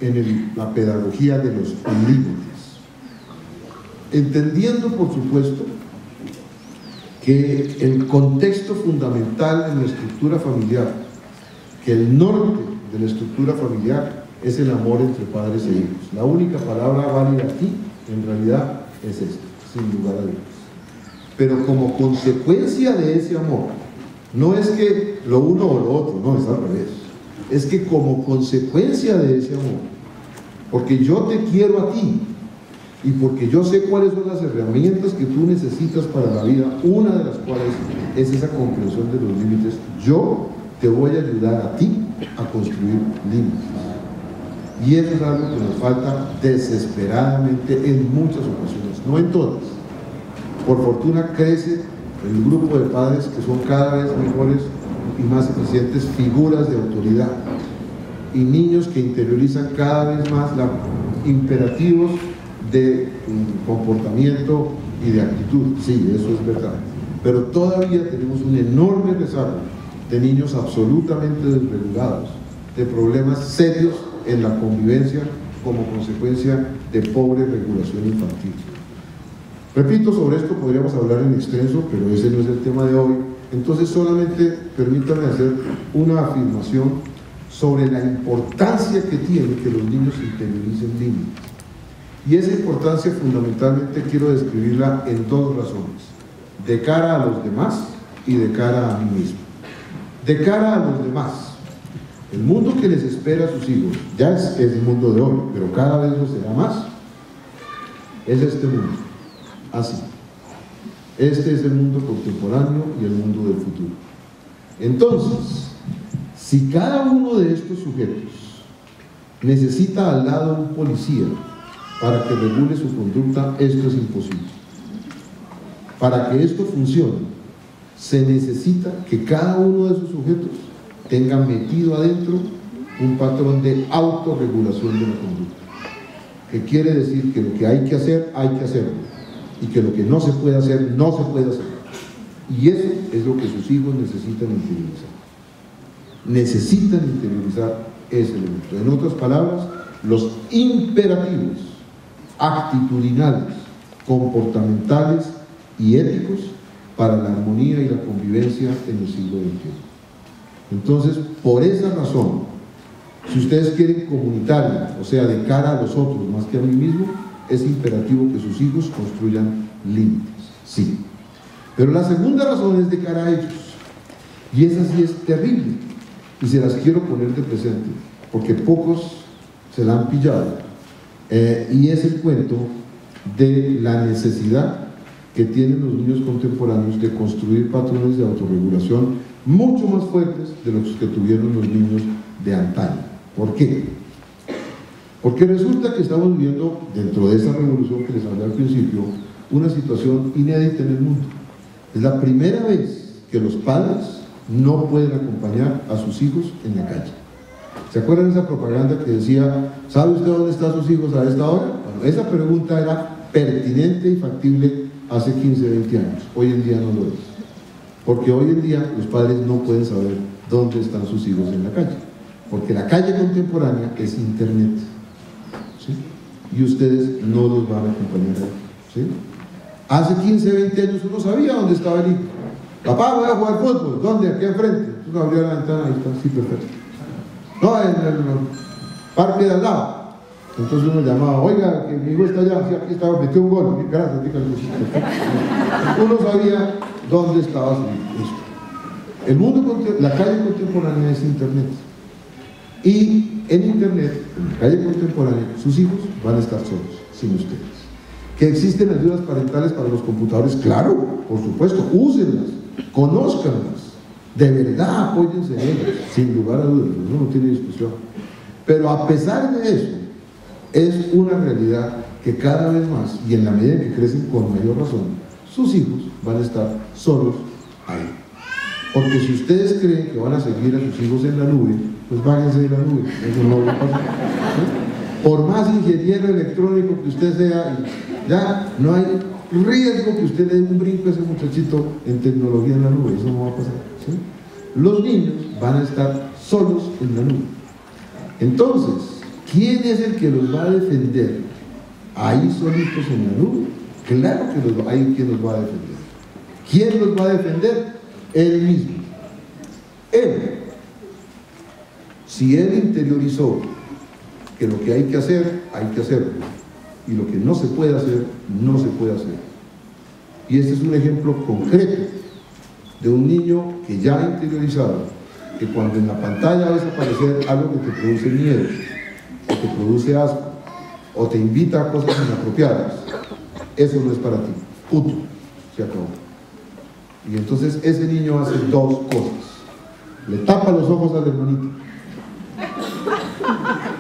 en la pedagogía de los límites, entendiendo por supuesto que el contexto fundamental en la estructura familiar, que el norte de la estructura familiar es el amor entre padres e hijos. La única palabra válida aquí en realidad es esta, sin lugar a dudas. Pero como consecuencia de ese amor, no es que lo uno o lo otro, no, es al revés. Es que como consecuencia de ese amor, porque yo te quiero a ti y porque yo sé cuáles son las herramientas que tú necesitas para la vida, una de las cuales es esa comprensión de los límites, yo te voy a ayudar a ti a construir límites. Y eso es algo que nos falta desesperadamente en muchas ocasiones, no en todas. Por fortuna crece el grupo de padres que son cada vez mejores y más eficientes figuras de autoridad, y niños que interiorizan cada vez más los imperativos de comportamiento y de actitud. Sí, eso es verdad, pero todavía tenemos un enorme rezago de niños absolutamente desregulados, de problemas serios en la convivencia como consecuencia de pobre regulación infantil. Repito, sobre esto podríamos hablar en extenso, pero ese no es el tema de hoy. Entonces solamente permítanme hacer una afirmación sobre la importancia que tiene que los niños interioricen límites. Y esa importancia fundamentalmente quiero describirla en dos razones: de cara a los demás y de cara a mí mismo. De cara a los demás, el mundo que les espera a sus hijos ya es el mundo de hoy, pero cada vez lo será más. Es este mundo. Así. Este es el mundo contemporáneo y el mundo del futuro. Entonces, si cada uno de estos sujetos necesita al lado un policía para que regule su conducta, esto es imposible. Para que esto funcione, se necesita que cada uno de esos sujetos tenga metido adentro un patrón de autorregulación de la conducta, que quiere decir que lo que hay que hacerlo, y que lo que no se puede hacer, no se puede hacer. Y eso es lo que sus hijos necesitan interiorizar. Necesitan interiorizar ese elemento. En otras palabras, los imperativos actitudinales, comportamentales y éticos para la armonía y la convivencia en el siglo XXI. Entonces, por esa razón, si ustedes quieren comunitaria, o sea, de cara a los otros más que a mí mismo, es imperativo que sus hijos construyan límites, sí. Pero la segunda razón es de cara a ellos, y esa sí es terrible, y se las quiero poner de presente, porque pocos se la han pillado, y es el cuento de la necesidad que tienen los niños contemporáneos de construir patrones de autorregulación mucho más fuertes de los que tuvieron los niños de antaño. ¿Por qué? Porque resulta que estamos viviendo, dentro de esa revolución que les hablé al principio, una situación inédita en el mundo. Es la primera vez que los padres no pueden acompañar a sus hijos en la calle. ¿Se acuerdan de esa propaganda que decía, ¿sabe usted dónde están sus hijos a esta hora? Bueno, esa pregunta era pertinente y factible hace 15, 20 años. Hoy en día no lo es. Porque hoy en día los padres no pueden saber dónde están sus hijos en la calle. Porque la calle contemporánea es internet. ¿Sí? Y ustedes no los van a acompañar ahí. ¿Sí? Hace 15, 20 años uno sabía dónde estaba el hijo. Papá, voy a jugar fútbol. ¿Dónde? Aquí enfrente. Uno abrió la ventana, ahí está, sí, perfecto. No, en el parque de al lado. Entonces uno llamaba, oiga, que mi hijo está allá, sí, aquí estaba, metió un gol. Gracias, uno sabía dónde estaba su hijo. El mundo, la calle contemporánea es internet. Y en internet, en la calle contemporánea, sus hijos van a estar solos, sin ustedes. ¿Que existen ayudas parentales para los computadores? Claro, por supuesto, úsenlas, conózcanlas, de verdad apóyense en ellas, sin lugar a dudas, no tiene discusión. Pero a pesar de eso, es una realidad que cada vez más, y en la medida en que crecen con mayor razón, sus hijos van a estar solos ahí. Porque si ustedes creen que van a seguir a sus hijos en la nube, pues váyanse de la nube, eso no va a pasar. ¿Sí? Por más ingeniero electrónico que usted sea, ya no hay riesgo que usted le dé un brinco a ese muchachito en tecnología en la nube, eso no va a pasar. ¿Sí? Los niños van a estar solos en la nube. Entonces, ¿quién es el que los va a defender ahí solitos en la nube? Claro que hay quien los va a defender. ¿Quién los va a defender? Él mismo. Él. Si él interiorizó que lo que hay que hacer, hay que hacerlo, y lo que no se puede hacer, no se puede hacer. Y este es un ejemplo concreto de un niño que ya ha interiorizado que cuando en la pantalla ves aparecer algo que te produce miedo, o te produce asco, o te invita a cosas inapropiadas, eso no es para ti. Punto. Se acabó. Y entonces ese niño hace dos cosas. Le tapa los ojos al hermanito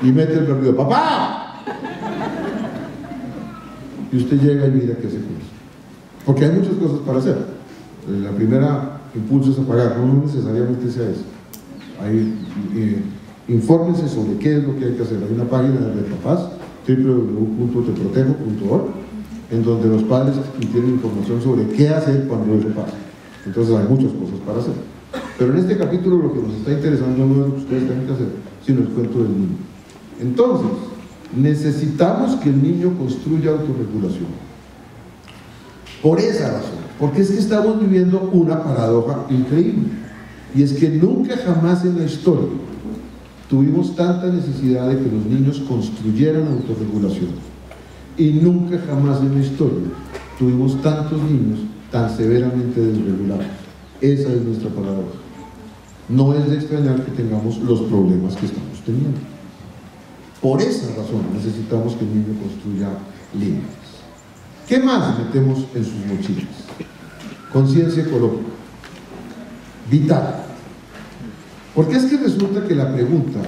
y mete el berrido, ¡papá! Y usted llega y mira qué hace con eso. Porque hay muchas cosas para hacer. La primera impulso es apagar, no necesariamente sea eso. Infórmense sobre qué es lo que hay que hacer. Hay una página de papás, www.teprotejo.org, en donde los padres tienen información sobre qué hacer cuando eso pasa. Entonces hay muchas cosas para hacer. Pero en este capítulo lo que nos está interesando no es lo que ustedes tienen que hacer, sino el cuento del niño. Entonces, necesitamos que el niño construya autorregulación. Por esa razón, porque es que estamos viviendo una paradoja increíble. Y es que nunca jamás en la historia tuvimos tanta necesidad de que los niños construyeran autorregulación. Y nunca jamás en la historia tuvimos tantos niños tan severamente desregulados. Esa es nuestra paradoja. No es de extrañar que tengamos los problemas que estamos teniendo. Por esa razón necesitamos que el niño construya límites. ¿Qué más metemos en sus mochilas? Conciencia ecológica. Vital. Porque es que resulta que la pregunta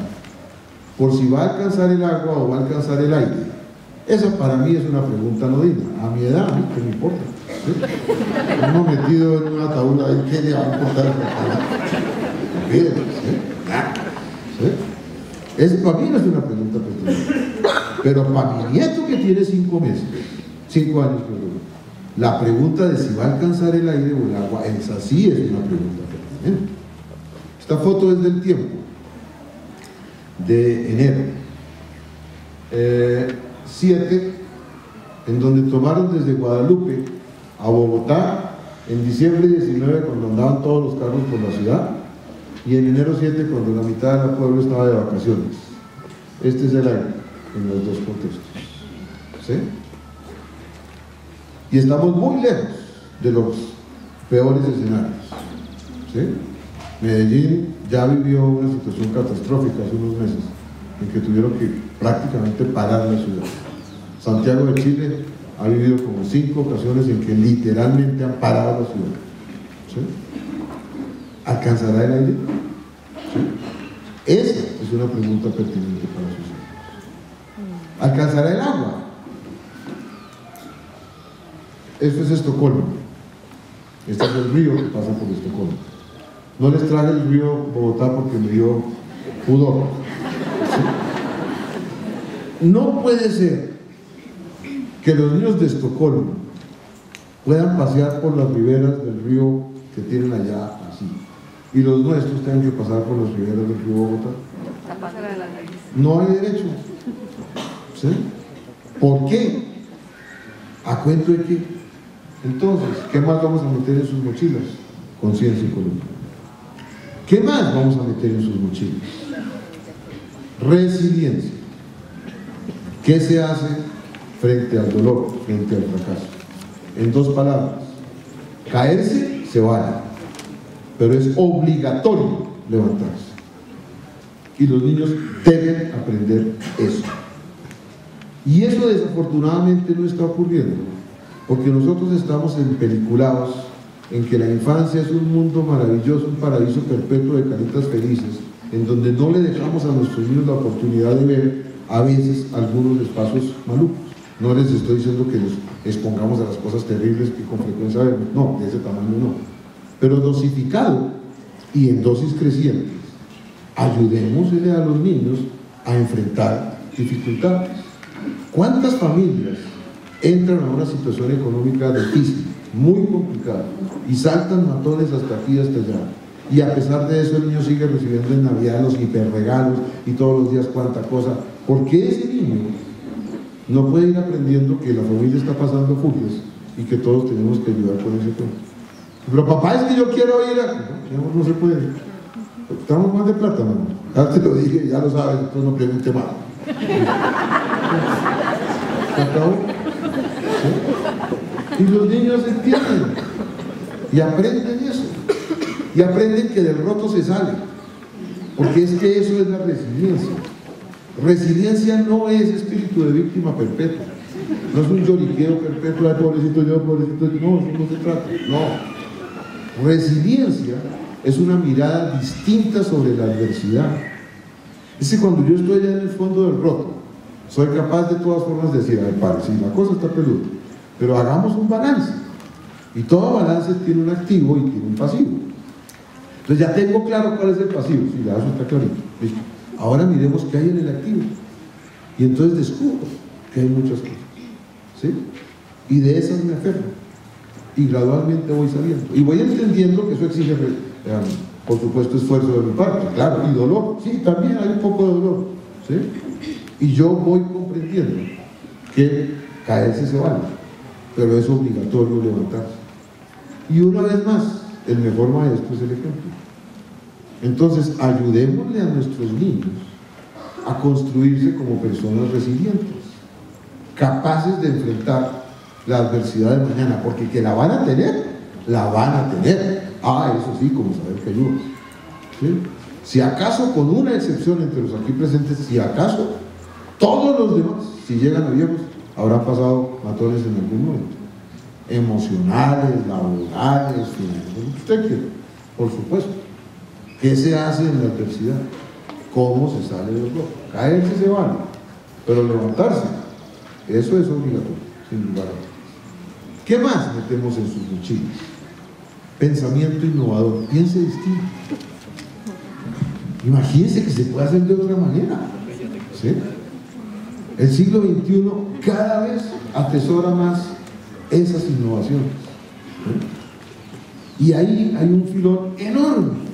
por si va a alcanzar el agua o va a alcanzar el aire, esa para mí es una pregunta anodina. A mi edad, a mí, ¿qué me importa? ¿Sí? Uno metido en una ataúd, ¿qué le va a importar? ¿Sí? ¿Sí? Para mí no es una pregunta pertinente. Pero para mi nieto que tiene 5 meses, 5 años, la pregunta de si va a alcanzar el aire o el agua, esa sí es una pregunta pertinente. Esta foto es del Tiempo, de enero 7, en donde tomaron desde Guadalupe a Bogotá en diciembre 19, cuando andaban todos los carros por la ciudad, y en enero 7, cuando la mitad del pueblo estaba de vacaciones. Este es el aire en los dos contextos. ¿Sí? Y estamos muy lejos de los peores escenarios. ¿Sí? Medellín ya vivió una situación catastrófica hace unos meses, en que tuvieron que prácticamente parar la ciudad. Santiago de Chile ha vivido como 5 ocasiones en que literalmente han parado la ciudad. ¿Sí? ¿Alcanzará el aire? ¿Sí? Esa es una pregunta pertinente para sus hijos. alcanzará el agua. Esto es Estocolmo. Este es el río que pasa por Estocolmo. No les traje el río Bogotá porque me dio pudor. ¿Sí? No puede ser que los niños de Estocolmo puedan pasear por las riberas del río que tienen allá así, y los nuestros tengan que pasar por las riberas del río Bogotá. No hay derecho. ¿Sí? ¿Por qué? ¿A cuento de qué? Entonces, ¿qué más vamos a meter en sus mochilas? Conciencia ecológica. ¿Qué más vamos a meter en sus mochilas? Resiliencia. ¿Qué se hace frente al dolor, frente al fracaso? En dos palabras: caerse se vale, pero es obligatorio levantarse. Y los niños deben aprender eso. Y eso desafortunadamente no está ocurriendo, porque nosotros estamos empeliculados en que la infancia es un mundo maravilloso, un paraíso perpetuo de caritas felices, en donde no le dejamos a nuestros niños la oportunidad de ver a veces algunos espacios malucos. No les estoy diciendo que los expongamos a las cosas terribles que con frecuencia vemos, no, de ese tamaño no, pero dosificado y en dosis crecientes. Ayudémosle a los niños a enfrentar dificultades. ¿Cuántas familias entran a una situación económica difícil, muy complicada, y saltan matones hasta aquí, hasta allá? Y a pesar de eso el niño sigue recibiendo en Navidad los hiperregalos y todos los días cuánta cosa. ¿Por qué ese niño no puede ir aprendiendo que la familia está pasando furias y que todos tenemos que ayudar con ese tema? Pero papá, es que yo quiero ir a... No se puede. Estamos más de plata, mamá. Ya te lo dije, ya lo sabes, entonces no pregunte más. ¿Se acabó? ¿Sí? Y los niños entienden y aprenden eso. Y aprenden que del roto se sale. Porque es que eso es la resiliencia. Resiliencia no es espíritu de víctima perpetua. No es un lloriqueo perpetuo, ay, pobrecito yo, pobrecito yo. No, eso no se trata. No. Resiliencia es una mirada distinta sobre la adversidad. Es que cuando yo estoy allá en el fondo del roto, soy capaz de todas formas de decir, ay, padre, sí, la cosa está peluda, pero hagamos un balance. Y todo balance tiene un activo y tiene un pasivo. Entonces ya tengo claro cuál es el pasivo. Sí, ya eso está clarito. Listo. Ahora miremos qué hay en el activo. Y entonces descubro que hay muchas cosas. ¿Sí? Y de esas me aferro. Y gradualmente voy saliendo. Y voy entendiendo que eso exige, por supuesto, esfuerzo de mi parte. Claro, y dolor. Sí, también hay un poco de dolor. ¿Sí? Y yo voy comprendiendo que caerse se vale, pero es obligatorio levantarse. Y una vez más, el mejor maestro es el ejemplo. Entonces, ayudémosle a nuestros niños a construirse como personas resilientes, capaces de enfrentar la adversidad de mañana, porque que la van a tener, la van a tener. Ah, eso sí, como saber que ayuda. ¿Sí? Si acaso, con una excepción entre los aquí presentes, si acaso, todos los demás, si llegan a viejos, habrán pasado matones en algún momento. Emocionales, laborales, financieros, lo que usted quiera, por supuesto. ¿Qué se hace en la adversidad? ¿Cómo se sale del rojo? Caerse se vale, pero levantarse, eso es obligatorio, sin lugar a dudas. ¿Qué más metemos en sus mochilas? Pensamiento innovador, piense distinto. Imagínense que se puede hacer de otra manera. ¿Sí? El siglo XXI cada vez atesora más esas innovaciones. ¿Sí? Y ahí hay un filón enorme.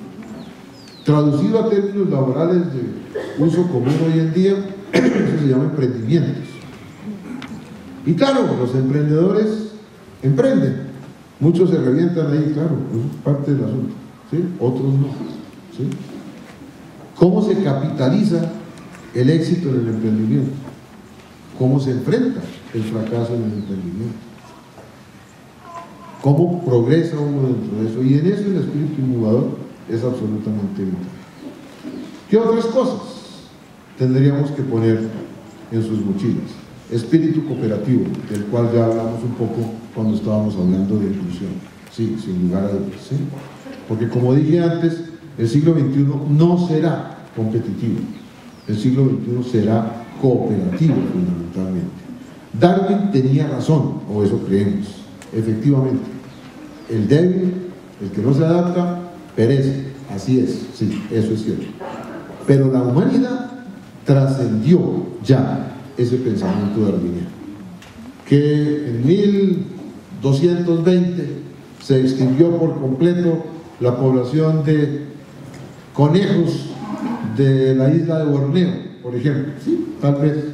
Traducido a términos laborales de uso común hoy en día, eso se llama emprendimientos. Y claro, los emprendedores emprenden. Muchos se revientan ahí, claro, eso es parte del asunto. ¿Sí? Otros no. ¿Sí? ¿Cómo se capitaliza el éxito en el emprendimiento? ¿Cómo se enfrenta el fracaso en el emprendimiento? ¿Cómo progresa uno dentro de eso? Y en eso el espíritu innovador es absolutamente vital. ¿Qué otras cosas tendríamos que poner en sus mochilas? Espíritu cooperativo, del cual ya hablamos un poco cuando estábamos hablando de inclusión. Sí, sin lugar a dudas. ¿Sí? Porque como dije antes, el siglo XXI no será competitivo, el siglo XXI será cooperativo fundamentalmente. Darwin tenía razón, o eso creemos, efectivamente. El débil, el que no se adapta, perece. Así es, sí, eso es cierto. Pero la humanidad trascendió ya ese pensamiento darwiniano, que en 1220 se extinguió por completo la población de conejos de la isla de Borneo, por ejemplo. Sí, tal vez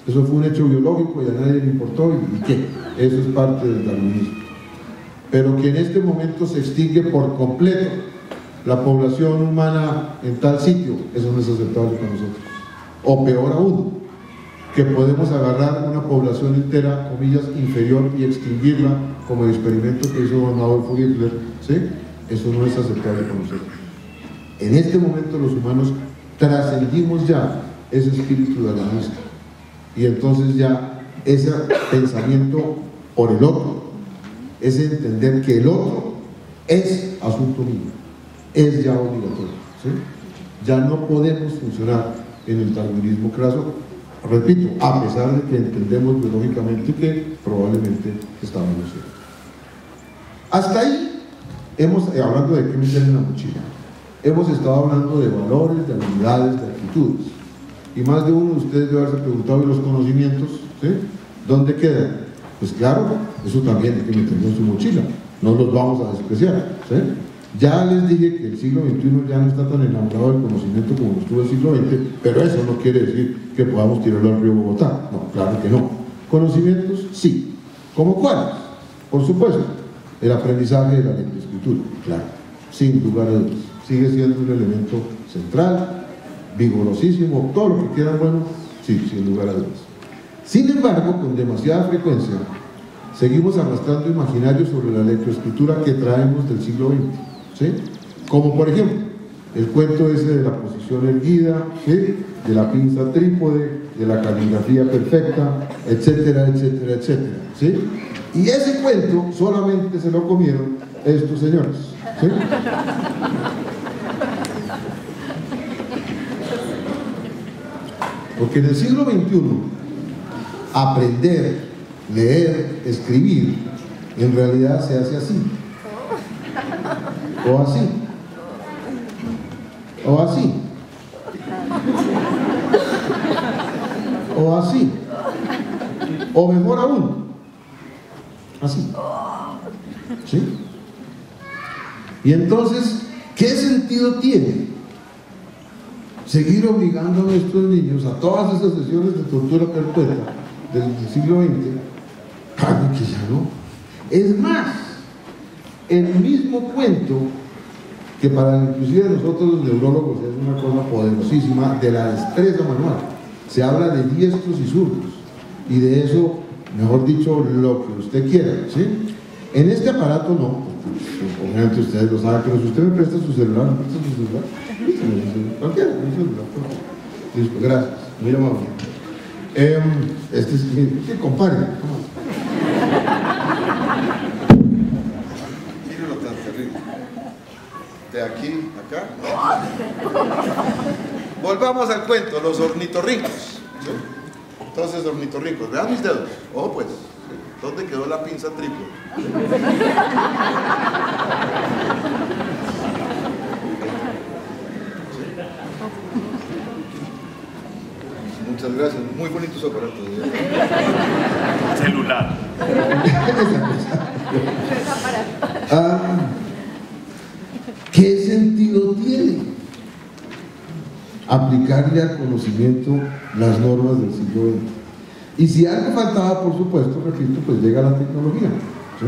eso fue un hecho biológico y a nadie le importó, y qué, eso es parte del darwinismo. Pero que en este momento se extingue por completo la población humana en tal sitio, eso no es aceptable para nosotros. O peor aún, que podemos agarrar una población entera, comillas, inferior, y extinguirla, como el experimento que hizo don Adolfo Hitler, ¿sí? Eso no es aceptable para nosotros. En este momento los humanos trascendimos ya ese espíritu darwinista, y entonces ya ese pensamiento por el otro, ese entender que el otro es asunto mío, es ya obligatorio, ¿sí? Ya no podemos funcionar en el darwinismo craso, repito, a pesar de que entendemos biológicamente que probablemente estamos locos. Hasta ahí hablando de qué meter en la mochila, hemos estado hablando de valores, de habilidades, de actitudes, y más de uno de ustedes debe haberse preguntado, ¿y los conocimientos? ¿Sí? ¿Dónde quedan? Pues claro, eso también hay que meterlo en su mochila, no los vamos a despreciar, ¿sí? Ya les dije que el siglo XXI ya no está tan enamorado del conocimiento como lo estuvo el siglo XX, pero eso no quiere decir que podamos tirarlo al río Bogotá. No, claro que no. Conocimientos, sí. ¿Cómo cuáles? Por supuesto, el aprendizaje de la lectoescritura, claro, sin lugar a dudas. Sigue siendo un elemento central, vigorosísimo, todo lo que quieran, bueno, sí, sin lugar a dudas. Sin embargo, con demasiada frecuencia, seguimos arrastrando imaginarios sobre la lectoescritura que traemos del siglo XX. ¿Sí? Como por ejemplo el cuento ese de la posición erguida, ¿sí? De la pinza trípode, de la caligrafía perfecta, etcétera, etcétera, etcétera, ¿sí? Y ese cuento solamente se lo comieron estos señores, ¿sí? Porque en el siglo XXI aprender, leer, escribir en realidad se hace así, o así, o así, o así, o mejor aún, así, ¿sí? Y entonces, ¿qué sentido tiene seguir obligando a nuestros niños a todas esas sesiones de tortura perpetua del siglo XX? Algo que ya no. Es más, el mismo cuento, que para inclusive nosotros los neurólogos es una cosa poderosísima, de la destreza manual, se habla de diestros y zurdos, y de eso, mejor dicho, lo que usted quiera, ¿sí? En este aparato no, obviamente ustedes lo saben, pero si usted me presta su celular, ¿me presta su celular? Cualquiera, un celular. Listo, gracias, muy amable. Este es que compare. Míralo tan terrible. De aquí, acá. Volvamos al cuento, los ornitorrincos. ¿Sí? Entonces, ornitorrincos, vean mis dedos. Ojo pues, ¿dónde quedó la pinza trípode? Muchas gracias, muy bonitos aparatos. Celular. ¿Qué sentido tiene aplicarle al conocimiento las normas del siglo XX? Y si algo faltaba, por supuesto, repito, pues llega la tecnología, ¿sí?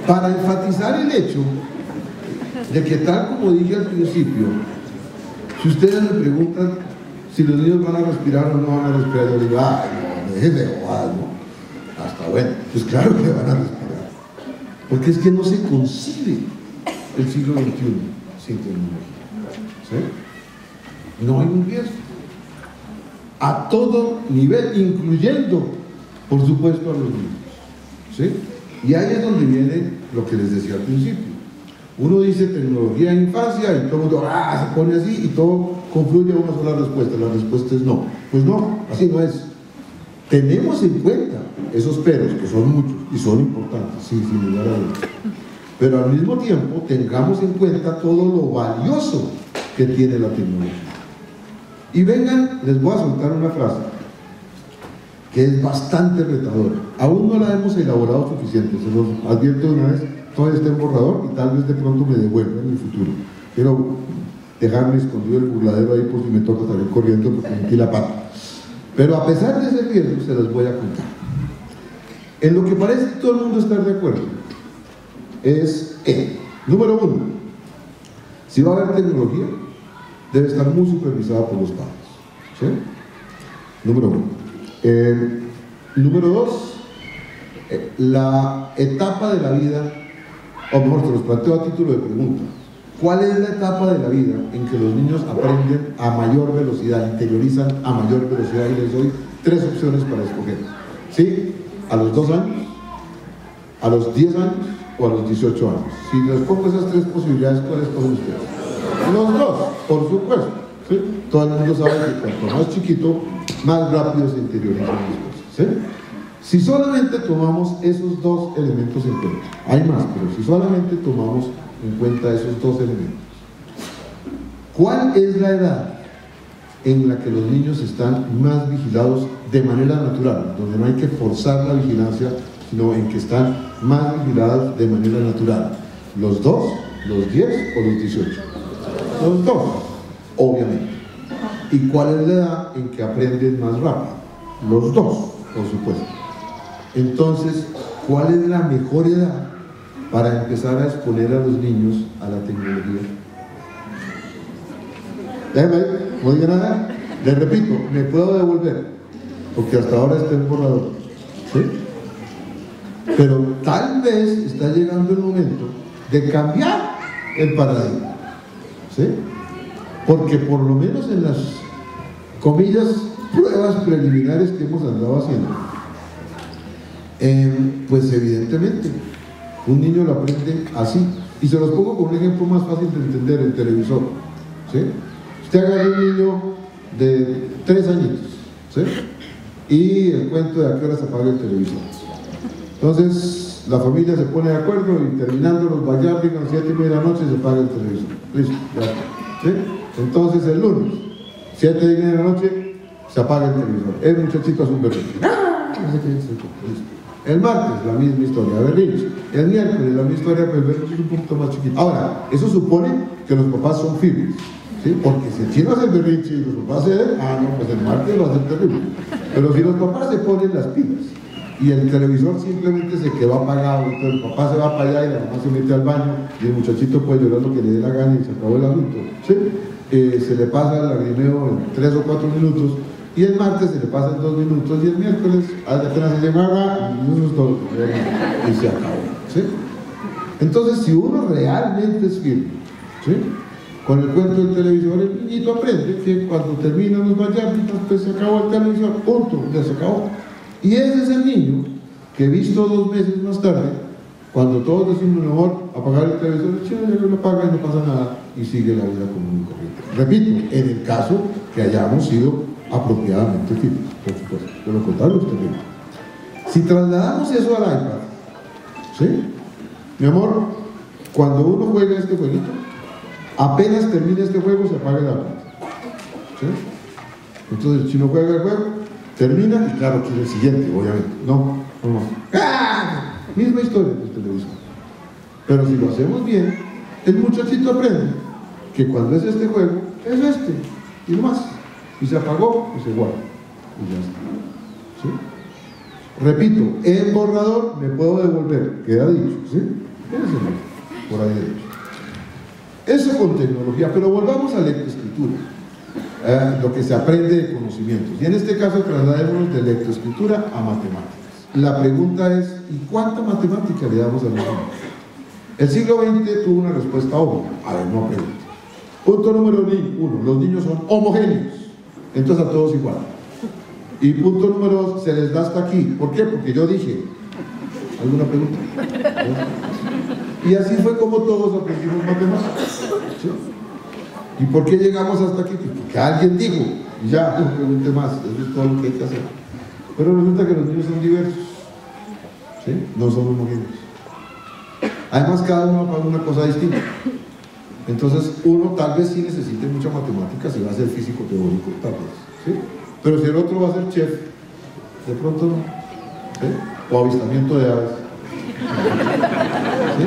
Para enfatizar el hecho de que, tal como dije al principio, si ustedes me preguntan si los niños van a respirar o no van a respirar, yo digo, ay, no, déjenme de bobadas, ¿no? Hasta bueno, pues claro que van a respirar, porque es que no se concibe el siglo XXI sin tecnología, ¿sí? No hay un riesgo a todo nivel, incluyendo, por supuesto, a los niños, ¿sí? Y ahí es donde viene lo que les decía al principio. Uno dice tecnología en infancia y todo el mundo se pone así y todo confluye a una sola respuesta. La respuesta es no. Pues no, así no es. Tenemos en cuenta esos peros, que son muchos y son importantes, sí, sin lugar a dudas. Pero al mismo tiempo tengamos en cuenta todo lo valioso que tiene la tecnología. Y vengan, les voy a soltar una frase que es bastante retadora. Aún no la hemos elaborado suficiente, se los advierto de una vez, todavía está en borrador y tal vez de pronto me devuelva en el futuro. Quiero dejarme escondido el burladero ahí por si me toca salir corriendo porque metí la pata. Pero a pesar de ese riesgo, se las voy a contar. En lo que parece que todo el mundo está de acuerdo es número uno, si va a haber tecnología, debe estar muy supervisada por los padres, ¿sí? Número uno. Número dos, la etapa de la vida, o mejor, se los planteo a título de pregunta. ¿Cuál es la etapa de la vida en que los niños aprenden a mayor velocidad, interiorizan a mayor velocidad? Y les doy 3 opciones para escoger. ¿Sí? ¿A los 2 años? ¿A los 10 años? ¿O a los 18 años? Si les pongo esas 3 posibilidades, ¿cuáles escogen ustedes? Los 2, por supuesto. ¿Sí? Todo el mundo sabe que cuanto más chiquito, más rápido se interiorizan las cosas. ¿Sí? Si solamente tomamos esos 2 elementos en cuenta, hay más, pero si solamente tomamos en cuenta esos 2 elementos, ¿cuál es la edad en la que los niños están más vigilados de manera natural, donde no hay que forzar la vigilancia, sino en que están más vigiladas de manera natural? ¿Los 2, los 10 o los 18? Los 2, obviamente. ¿Y cuál es la edad en que aprenden más rápido? Los 2, por supuesto. Entonces, ¿cuál es la mejor edad para empezar a exponer a los niños a la tecnología? Déjame, no diga nada. Les repito, me puedo devolver, porque hasta ahora está en borrador, ¿sí? Pero tal vez está llegando el momento de cambiar el paradigma, ¿sí? Porque por lo menos en las, comillas, pruebas preliminares que hemos andado haciendo, pues evidentemente un niño lo aprende así. Y se los pongo con un ejemplo más fácil de entender: el televisor, ¿sí? Usted agarra un niño de 3 añitos, ¿sí? Y el cuento de a qué hora se apaga el televisor. Entonces la familia se pone de acuerdo y terminando los Bayardigans a las 7:30 de la noche se apaga el televisor. Listo, ya está, ¿sí? Entonces el lunes, 7:30 de la noche, se apaga el televisor. El muchachito hace un berrinche. El martes, la misma historia, berrinche. El miércoles, la misma historia, pero el berrinche es un poquito más chiquito. Ahora, eso supone que los papás son firmes, ¿sí? Porque si el chino hace el berrinche y los papás se ven, no, pues el martes va a ser terrible. Pero si los papás se ponen las pilas y el televisor simplemente se quedó apagado, entonces el papá se va para allá y la mamá se mete al baño y el muchachito puede llorar lo que le dé la gana y se acabó el asunto, ¿sí? Se le pasa el lagrimeo en 3 o 4 minutos, y el martes se le pasa en 2 minutos, y el miércoles apenas se llama y se acabó, ¿sí? Entonces, si uno realmente es firme, ¿sí?, con el cuento del televisor, el niñito aprende que cuando terminan los Bayardigans, pues se acabó el televisor, punto, ya se acabó. Y ese es el niño que, visto 2 meses más tarde, cuando todos decimos mejor apagar el televisor, el chino ya lo apaga y no pasa nada y sigue la vida común y corriente. Repito, en el caso que hayamos sido apropiadamente firmes, por supuesto, de lo contrario usted mismo. Si trasladamos eso al iPad, ¿sí?, mi amor, cuando uno juega este jueguito, apenas termina este juego se apaga el iPad, ¿sí? Entonces el chino juega el juego, termina y claro, quiere el siguiente, obviamente. No. ¡Ah! Misma historia del televisor. Pero si lo hacemos bien, el muchachito aprende que cuando es este juego, es este, y no más. Y se apagó y se guarda. Y ya está, ¿sí? Repito, en borrador me puedo devolver, queda dicho, ¿sí? Por ahí derecho. Eso con tecnología, pero volvamos a lectoescritura, lo que se aprende de conocimientos. Y en este caso trasladémonos de lectoescritura a matemáticas. La pregunta es, ¿y cuánta matemática le damos a los niños? El siglo XX tuvo una respuesta obvia. A ver, no pregunte. Punto número 1, los niños son homogéneos, entonces a todos igual. Y punto número 2, se les da hasta aquí. ¿Por qué? Porque yo dije, ¿Alguna pregunta? Y así fue como todos aprendimos matemáticas. ¿Sí? ¿Y por qué llegamos hasta aquí? Porque alguien dijo, y ya, no pregunte más, eso es todo lo que hay que hacer. Pero resulta que los niños son diversos, ¿sí? No son homogéneos. Además, cada uno para una cosa distinta. Entonces, uno tal vez sí necesite mucha matemática si va a ser físico teórico, tal vez, ¿sí? Pero si el otro va a ser chef, de pronto no, ¿sí? O avistamiento de aves, ¿sí?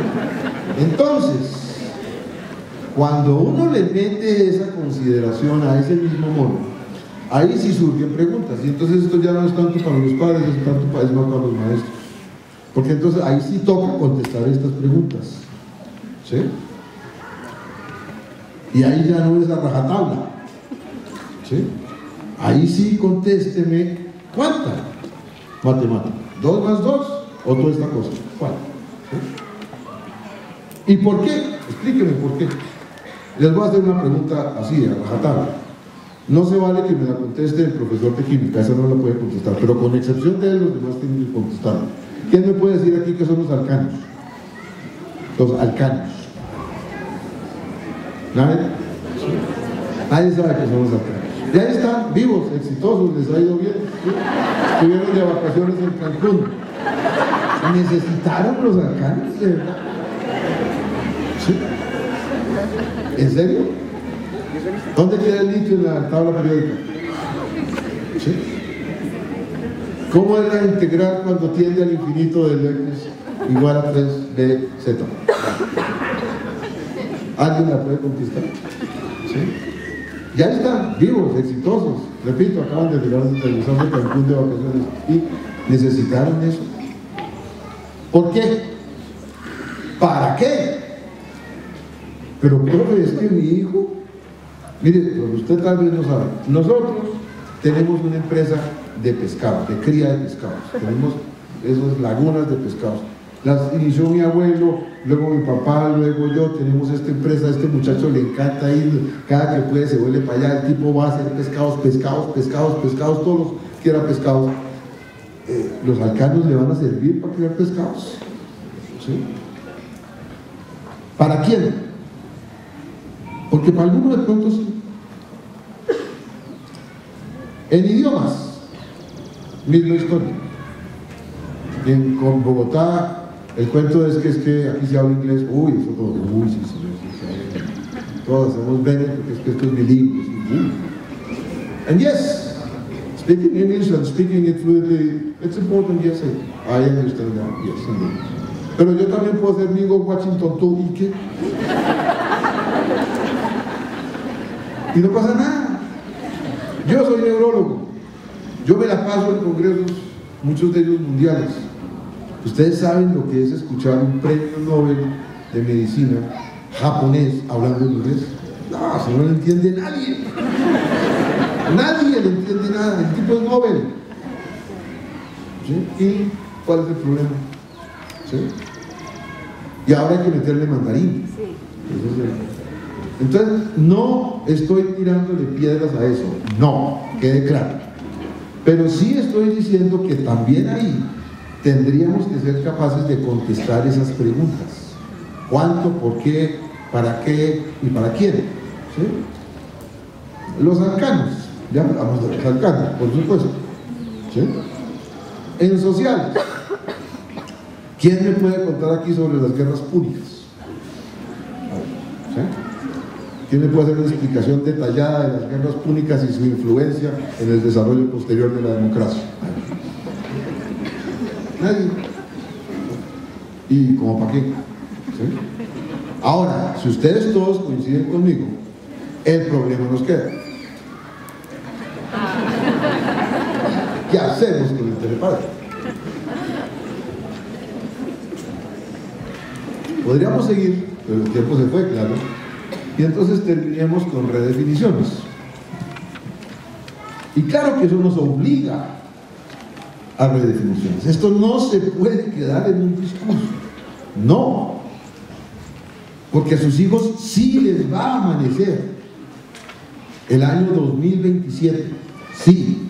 Entonces, cuando uno le mete esa consideración a ese mismo mono, ahí sí surgen preguntas, y entonces esto ya no es tanto para los padres, es más para los maestros, porque entonces ahí sí toca contestar estas preguntas, ¿sí? Y ahí ya no es a rajatabla, ¿sí? Ahí sí contésteme, ¿cuánta matemática? ¿2 más 2? ¿O toda esta cosa? ¿Cuál? ¿Sí? ¿Y por qué? Explíqueme por qué. Les voy a hacer una pregunta así, a rajatabla. No se vale que me la conteste el profesor de química, esa no la puede contestar, pero con excepción de él, los demás tienen que contestarla. ¿Quién me puede decir aquí qué son los alcanos? Los alcanos. ¿Nadie? Nadie sabe qué son los alcanos. Y ahí están, vivos, exitosos, les ha ido bien. ¿Sí? Estuvieron de vacaciones en Cancún. ¿Necesitaron los alcanos, de verdad? ¿Sí? ¿En serio? ¿Dónde queda el litio en la tabla periódica? ¿Sí? ¿Cómo es la integral cuando tiende al infinito del x igual a 3bz? ¿Alguien la puede contestar? ¿Sí? Ya están vivos, exitosos. Repito, acaban de llegar de Cancún de vacaciones y necesitaron eso. ¿Por qué? ¿Para qué? Pero profe, es que mi hijo, mire, usted tal vez no sabe, nosotros tenemos una empresa de pescado, de cría de pescados, tenemos esas lagunas de pescados, las inició mi abuelo, luego mi papá, luego yo, tenemos esta empresa, a este muchacho le encanta ir, cada que puede se vuelve para allá, el tipo va a hacer pescados, todos los que eran pescados. ¿Los alcanos le van a servir para criar pescados? ¿Sí? ¿Para quién? Porque para algunos de pronto sí. En idiomas, misma historia. Con Bogotá, el cuento es que aquí se habla inglés. Uy, eso todo. Uy, sí. Todos hacemos bene porque es que esto es bilingüe. And yes, speaking English and speaking it fluently, it's important, yes, I understand that, yes, indeed. Pero yo también puedo hacer Mingo Washington tú y qué. Y no pasa nada. Yo soy neurólogo. Yo me la paso en congresos, muchos de ellos mundiales. Ustedes saben lo que es escuchar un premio Nobel de medicina japonés hablando en inglés. No, eso no lo entiende nadie. Nadie le entiende nada. El tipo es Nobel. ¿Sí? ¿Y cuál es el problema? ¿Sí? Y ahora hay que meterle mandarín. Sí. Entonces, no estoy tirándole piedras a eso, no, quede claro. Pero sí estoy diciendo que también ahí tendríamos que ser capaces de contestar esas preguntas. ¿Cuánto, por qué, para qué y para quién? ¿Sí? Los alcanos, ya hablamos de los alcanos, por supuesto. ¿Sí? En sociales, ¿quién me puede contar aquí sobre las guerras púnicas? ¿Sí? ¿Quién me puede hacer una explicación detallada de las guerras púnicas y su influencia en el desarrollo posterior de la democracia? Nadie. ¿Y como para qué? ¿Sí? Ahora, si ustedes todos coinciden conmigo, el problema nos queda. ¿Qué hacemos con el telepadre? Podríamos seguir, pero el tiempo se fue, claro. Y entonces terminemos con redefiniciones. Y claro que eso nos obliga a redefiniciones. Esto no se puede quedar en un discurso. No. Porque a sus hijos sí les va a amanecer el año 2027. Sí.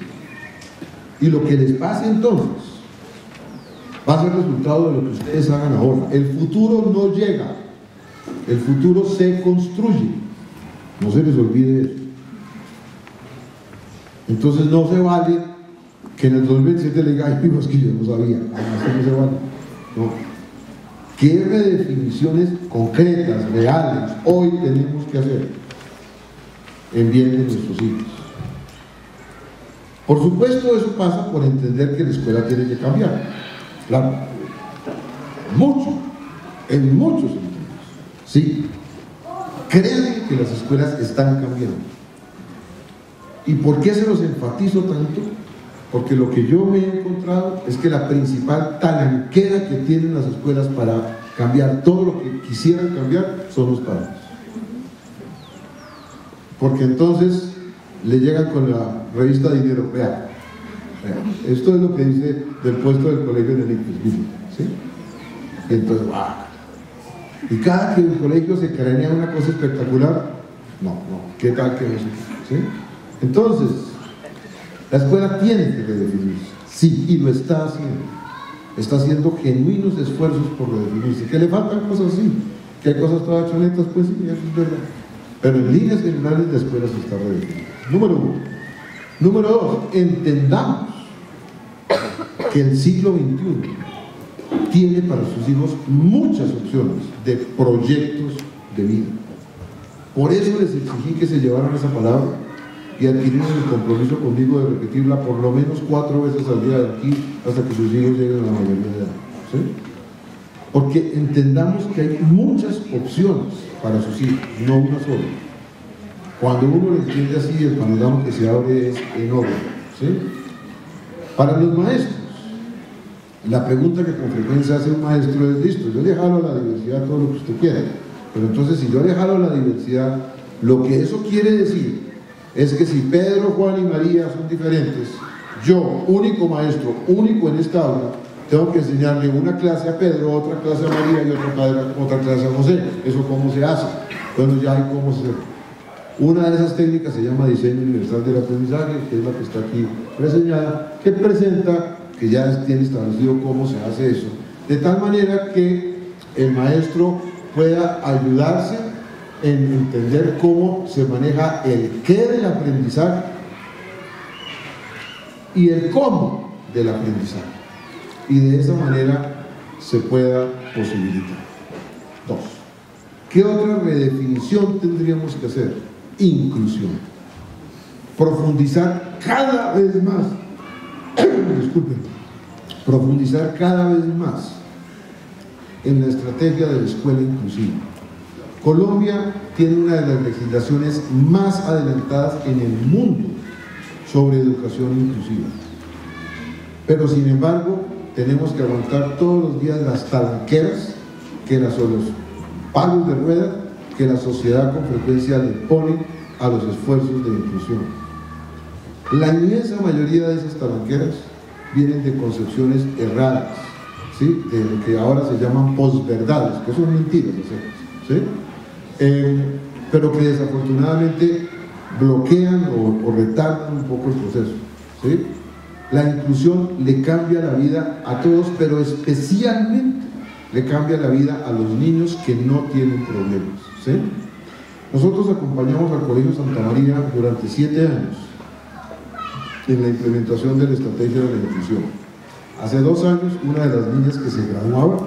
Y lo que les pase entonces va a ser resultado de lo que ustedes hagan ahora. El futuro no llega, el futuro se construye, no se les olvide eso. Entonces no se vale que en el 2027 le diga, ay, es que yo no sabía, así no se vale. No. ¿Qué redefiniciones concretas, reales, hoy tenemos que hacer en bien de nuestros hijos? Por supuesto, eso pasa por entender que la escuela tiene que cambiar. Claro, mucho, en muchos sentidos. Sí, créanme que las escuelas están cambiando. ¿Y por qué se los enfatizo tanto? Porque lo que yo me he encontrado es que la principal talanquera que tienen las escuelas para cambiar todo lo que quisieran cambiar son los padres. Porque entonces le llegan con la revista Dinero, vea, esto es lo que dice del puesto del colegio en el ICFES, ¿sí? Y entonces, ¡wow! Y cada que el colegio se cranea una cosa espectacular, no, ¿qué tal que eso? ¿Sí? Entonces, la escuela tiene que redefinirse, sí, y lo está haciendo genuinos esfuerzos por redefinirse. Que le faltan cosas, sí, que hay cosas todas chonetas, pues sí, eso es verdad, pero en líneas generales la escuela se está redefiniendo. Número uno. Número dos, entendamos que el siglo XXI tiene para sus hijos muchas opciones de proyectos de vida. Por eso les exigí que se llevaran esa palabra y adquirieron el compromiso conmigo de repetirla por lo menos 4 veces al día de aquí hasta que sus hijos lleguen a la mayoría de edad, ¿sí? Porque entendamos que hay muchas opciones para sus hijos, no una sola. Cuando uno lo entiende así, el panorama que se abre es enorme, ¿sí? Para los maestros, la pregunta que con frecuencia hace un maestro es: listo, yo le jalo a la diversidad todo lo que usted quiera, pero entonces si yo le jalo a la diversidad, lo que eso quiere decir es que si Pedro, Juan y María son diferentes, yo, único maestro, único en esta aula, tengo que enseñarle una clase a Pedro, otra clase a María y otra clase a José. ¿Eso cómo se hace? Bueno, ya hay cómo se hace. Una de esas técnicas se llama diseño universal del aprendizaje, que es la que está aquí reseñada, que presenta, que ya tiene establecido cómo se hace eso, de tal manera que el maestro pueda ayudarse en entender cómo se maneja el qué del aprendizaje y el cómo del aprendizaje, y de esa manera se pueda posibilitar. 2. ¿Qué otra redefinición tendríamos que hacer? Inclusión. Profundizar cada vez más, disculpen, profundizar cada vez más en la estrategia de la escuela inclusiva. Colombia tiene una de las legislaciones más adelantadas en el mundo sobre educación inclusiva, pero sin embargo tenemos que aguantar todos los días las talanqueras que los palos de rueda que la sociedad con frecuencia le pone a los esfuerzos de inclusión. La inmensa mayoría de esas talanqueras vienen de concepciones erradas, ¿sí? De lo que ahora se llaman posverdades, que son mentiras, ¿sí? Pero que desafortunadamente bloquean o retardan un poco el proceso, ¿sí? La inclusión le cambia la vida a todos, pero especialmente le cambia la vida a los niños que no tienen problemas, ¿sí? Nosotros acompañamos al Colegio Santa María durante 7 años en la implementación de la estrategia de la inclusión. Hace 2 años, una de las niñas que se graduaba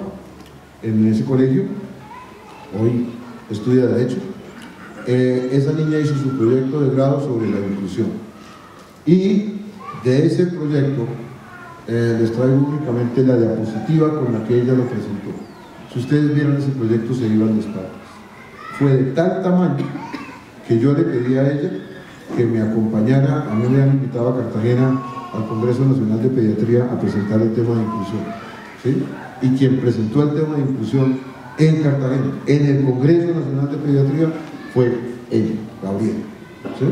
en ese colegio, hoy estudia Derecho, esa niña hizo su proyecto de grado sobre la inclusión, y de ese proyecto les traigo únicamente la diapositiva con la que ella lo presentó. Si ustedes vieron ese proyecto, se iban las patas. Fue de tal tamaño que yo le pedí a ella que me acompañara. A mí me han invitado a Cartagena al Congreso Nacional de Pediatría a presentar el tema de inclusión, ¿sí? Y quien presentó el tema de inclusión en Cartagena, en el Congreso Nacional de Pediatría, fue ella, Gabriela, ¿sí?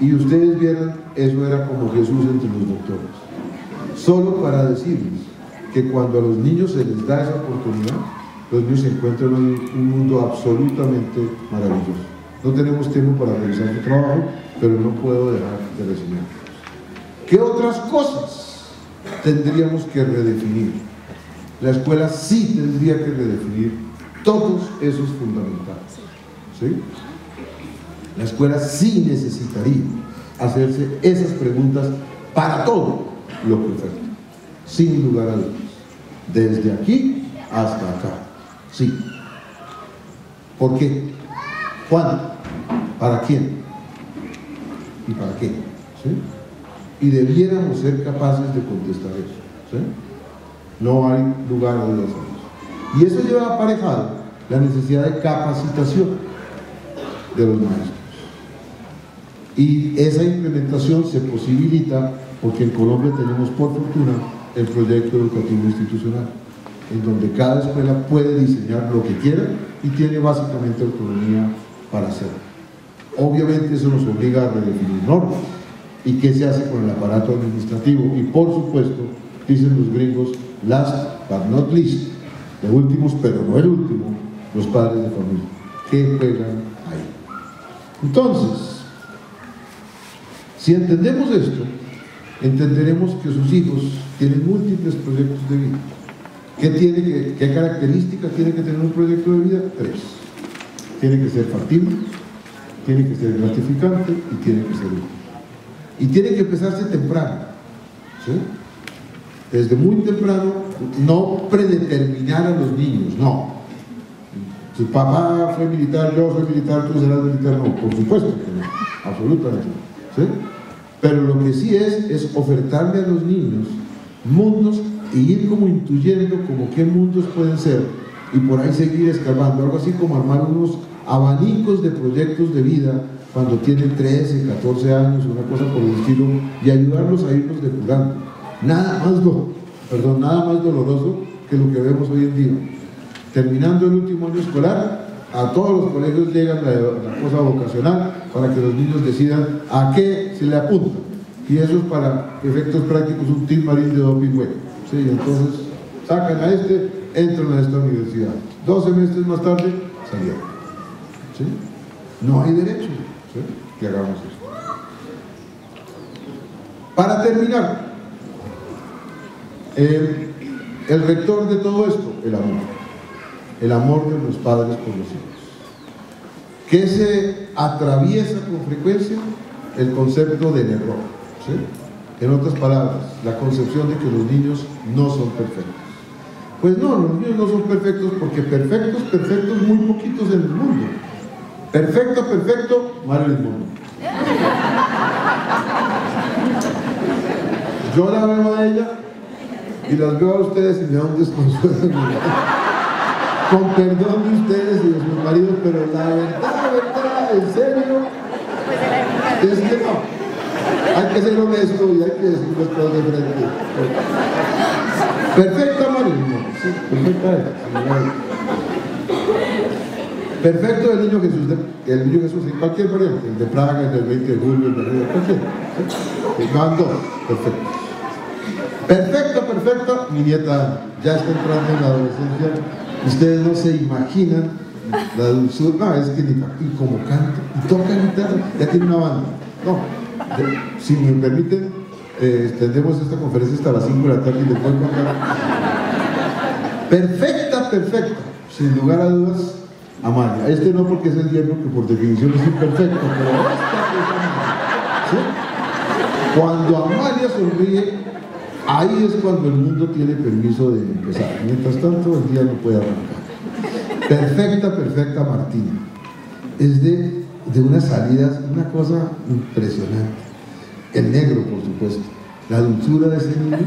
Y ustedes vieron, eso era como Jesús entre los doctores. Solo para decirles que cuando a los niños se les da esa oportunidad, los niños se encuentran en un mundo absolutamente maravilloso. No tenemos tiempo para revisar su trabajo, pero no puedo dejar de reseñarlos. ¿Qué otras cosas tendríamos que redefinir? la escuela sí tendría que redefinir todos esos fundamentales, ¿sí? La escuela sí necesitaría hacerse esas preguntas para todo lo que oferta, sin lugar a dudas, desde aquí hasta acá, sí. ¿Por qué? ¿Cuándo? ¿Para quién? ¿Y para qué? ¿Sí? Y debiéramos ser capaces de contestar eso, ¿sí? No hay lugar a dudas. Y eso lleva aparejado la necesidad de capacitación de los maestros. Y esa implementación se posibilita porque en Colombia tenemos, por fortuna, el proyecto educativo institucional, en donde cada escuela puede diseñar lo que quiera y tiene básicamente autonomía para hacerlo. Obviamente eso nos obliga a redefinir normas y qué se hace con el aparato administrativo y, por supuesto, dicen los gringos, last but not least, de últimos pero no el último, los padres de familia, ¿qué juegan ahí? Entonces, si entendemos esto, entenderemos que sus hijos tienen múltiples proyectos de vida. ¿Qué características tiene que tener un proyecto de vida? 3. Tiene que ser factible, tiene que ser gratificante y tiene que ser útil. Y tiene que empezarse temprano, ¿sí? Desde muy temprano, no predeterminar a los niños, no. Su papá fue militar, yo soy militar, tú serás militar, no, por supuesto que no, absolutamente no, ¿sí? Pero lo que sí es ofertarle a los niños mundos y ir como intuyendo como qué mundos pueden ser y por ahí seguir escarbando, algo así como armar unos abanicos de proyectos de vida cuando tienen 13, 14 años, una cosa por el estilo, y ayudarlos a irlos depurando. Nada más doloroso que lo que vemos hoy en día. Terminando el último año escolar, a todos los colegios llegan la cosa vocacional para que los niños decidan a qué se le apunta, y eso es para efectos prácticos un team marín de doping web, ¿sí? Entonces sacan a entran a esta universidad, 2 semestres más tarde salieron, ¿sí? No hay derecho, ¿sí?, que hagamos esto. Para terminar, el rector de todo esto, el amor de los padres por los hijos, que se atraviesa con frecuencia el concepto del error, ¿sí? En otras palabras, la concepción de que los niños no son perfectos. Pues no, los niños no son perfectos porque perfectos, muy poquitos en el mundo. Perfecto, mal en el mundo. Yo la veo a ella y las veo a ustedes y me da un desconsuelo. Con perdón de ustedes y de sus maridos, pero la verdad, en serio, es que no. Hay que ser honesto y hay que decir las cosas de frente. Perfecta, Mario. Sí, perfecta. Perfecto el niño Jesús, en cualquier variante, el de Praga, el del 20 de julio, el de Río, cualquier. Van 2, perfecto. Perfecto, mi nieta ya está entrando en la adolescencia. Ustedes no se imaginan la dulzura, no, es que y como canta, y toca guitarra, ya tiene una banda. No, si me permiten, extendemos esta conferencia hasta las 5 de la tarde y les voy a contar. Perfecta, sin lugar a dudas, Amalia. Este no, porque es el yerno que por definición es imperfecto, pero esta es Amalia, ¿sí? Cuando Amalia sonríe, ahí es cuando el mundo tiene permiso de empezar. Mientras tanto, el día no puede arrancar. Perfecta Martina. Es de unas salidas, una cosa impresionante. El negro, por supuesto. La dulzura de ese niño.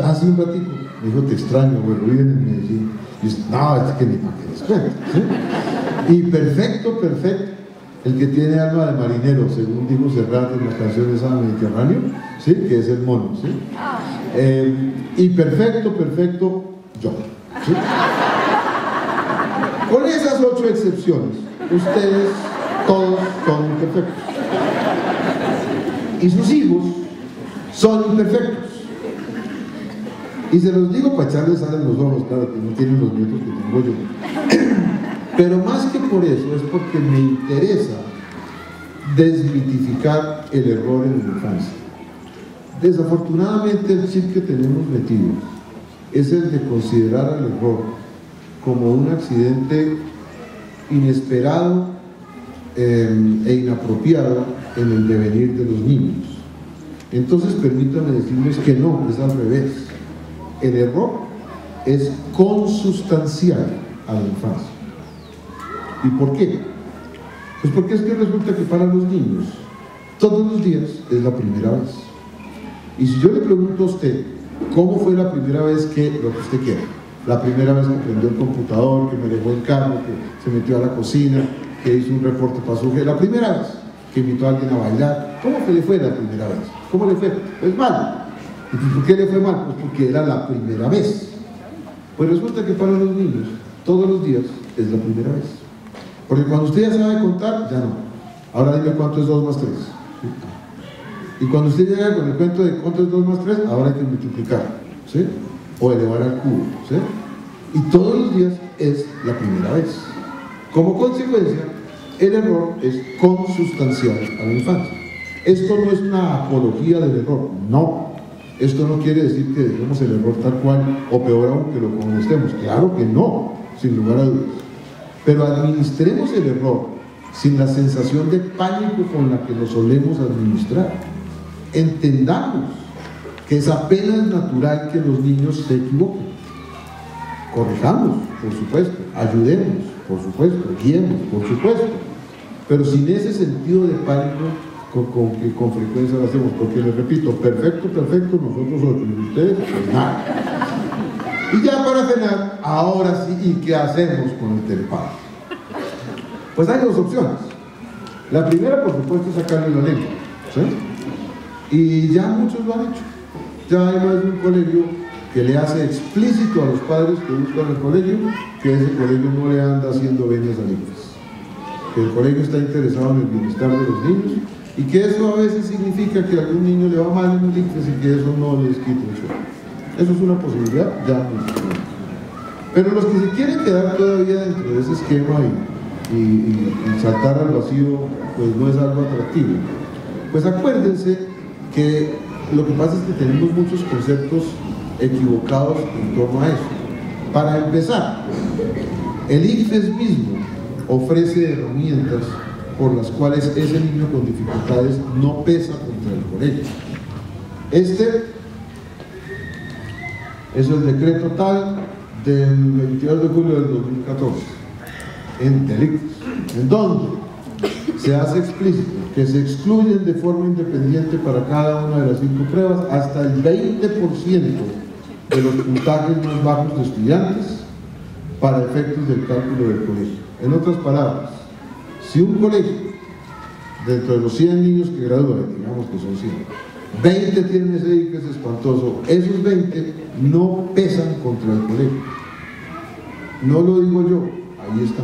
Hace un ratito me dijo, te extraño, bueno, viven en Medellín. Y dice, no, es que ni para que les cuente, ¿sí? Y perfecto, el que tiene alma de marinero, según dijo Serrat en la canción esa Mediterráneo, ¿sí?, que es el mono, ¿sí? Y perfecto, yo, ¿sí? Con esas 8 excepciones, ustedes todos son imperfectos. Y sus hijos son imperfectos. Y se los digo para echarles sal en los ojos, claro, que no tienen los nietos que tengo yo. Pero más que por eso, es porque me interesa desmitificar el error en la infancia. Desafortunadamente, el chip que tenemos metido es el de considerar al error como un accidente inesperado e inapropiado en el devenir de los niños. Entonces permítanme decirles que no, es al revés. El error es consustancial a la infancia. ¿Y por qué? Pues porque es que resulta que para los niños todos los días es la primera vez. Y si yo le pregunto a usted cómo fue la primera vez que, lo que usted quiera, la primera vez que prendió el computador, que me dejó el carro, que se metió a la cocina, que hizo un reporte para su jefe, la primera vez que invitó a alguien a bailar, ¿cómo le fue la primera vez? ¿Cómo le fue? Pues mal. ¿Y por qué le fue mal? Pues porque era la primera vez. Pues resulta que para los niños todos los días es la primera vez. Porque cuando usted ya sabe contar, ya no. Ahora dime cuánto es 2 más 3. Y cuando usted llega con el cuento de cuánto es 2 más 3, ahora hay que multiplicar, ¿sí? O elevar al cubo, ¿sí? Y todos los días es la primera vez. Como consecuencia, el error es consustancial a la infancia. Esto no es una apología del error, no. Esto no quiere decir que dejemos el error tal cual, o peor aún, que lo contestemos. Claro que no, sin lugar a dudas. Pero administremos el error sin la sensación de pánico con la que lo solemos administrar. Entendamos que es apenas natural que los niños se equivoquen. Corrijamos, por supuesto, ayudemos, por supuesto, guiemos, por supuesto, pero sin ese sentido de pánico con que con frecuencia lo hacemos, porque les repito, perfecto, nosotros 8, y ustedes, pues nada. Y ya para cenar, ahora sí, ¿y qué hacemos con el telepático? Pues hay 2 opciones. La primera, por supuesto, es sacarle la lengua, ¿sí? Y ya muchos lo han hecho. Ya hay más de un colegio que le hace explícito a los padres que buscan el colegio que ese colegio no le anda haciendo veñas a ICFES, que el colegio está interesado en el bienestar de los niños y que eso a veces significa que a algún niño le va mal en el ICFES y que eso no les quite el sueldo. Eso es una posibilidad, ya no. Pero los que se quieren quedar todavía dentro de ese esquema y saltar al vacío, pues no es algo atractivo. Pues acuérdense que lo que pasa es que tenemos muchos conceptos equivocados en torno a eso. Para empezar, el ICFES mismo ofrece herramientas por las cuales ese niño con dificultades no pesa contra el colegio. Este es el decreto tal del 22 de julio del 2014 en el ICFES, en donde se hace explícito que se excluyen de forma independiente para cada una de las 5 pruebas hasta el 20% de los puntajes más bajos de estudiantes para efectos del cálculo del colegio. En otras palabras, si un colegio, dentro de los 100 niños que gradúan, digamos que son 100, 20 tienen ese ICFES espantoso, esos 20 no pesan contra el colegio. No lo digo yo, ahí está.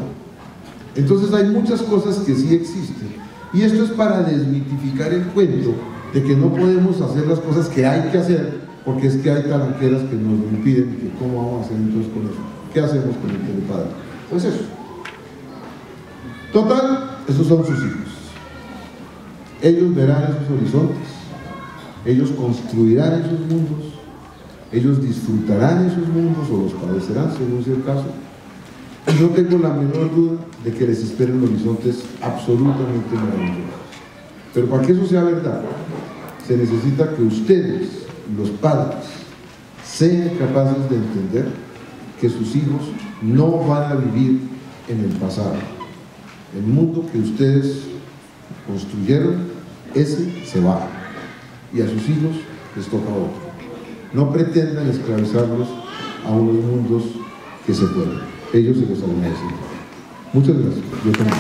Entonces hay muchas cosas que sí existen, y esto es para desmitificar el cuento de que no podemos hacer las cosas que hay que hacer porque es que hay talanqueras que nos lo impiden. Y que ¿cómo vamos a hacer entonces con eso? ¿Qué hacemos con el telepadre? Pues eso. Total, esos son sus hijos. Ellos verán esos horizontes, ellos construirán esos mundos, ellos disfrutarán esos mundos o los padecerán, según sea el caso. Y no tengo la menor duda de que les esperen horizontes absolutamente maravillosos. Pero para que eso sea verdad, se necesita que ustedes, los padres, sean capaces de entender que sus hijos no van a vivir en el pasado. El mundo que ustedes construyeron, ese se va, y a sus hijos les toca otro. No pretendan esclavizarlos a unos mundos que se pueden. Ellos se los agradecen. Muchas gracias. Yo también.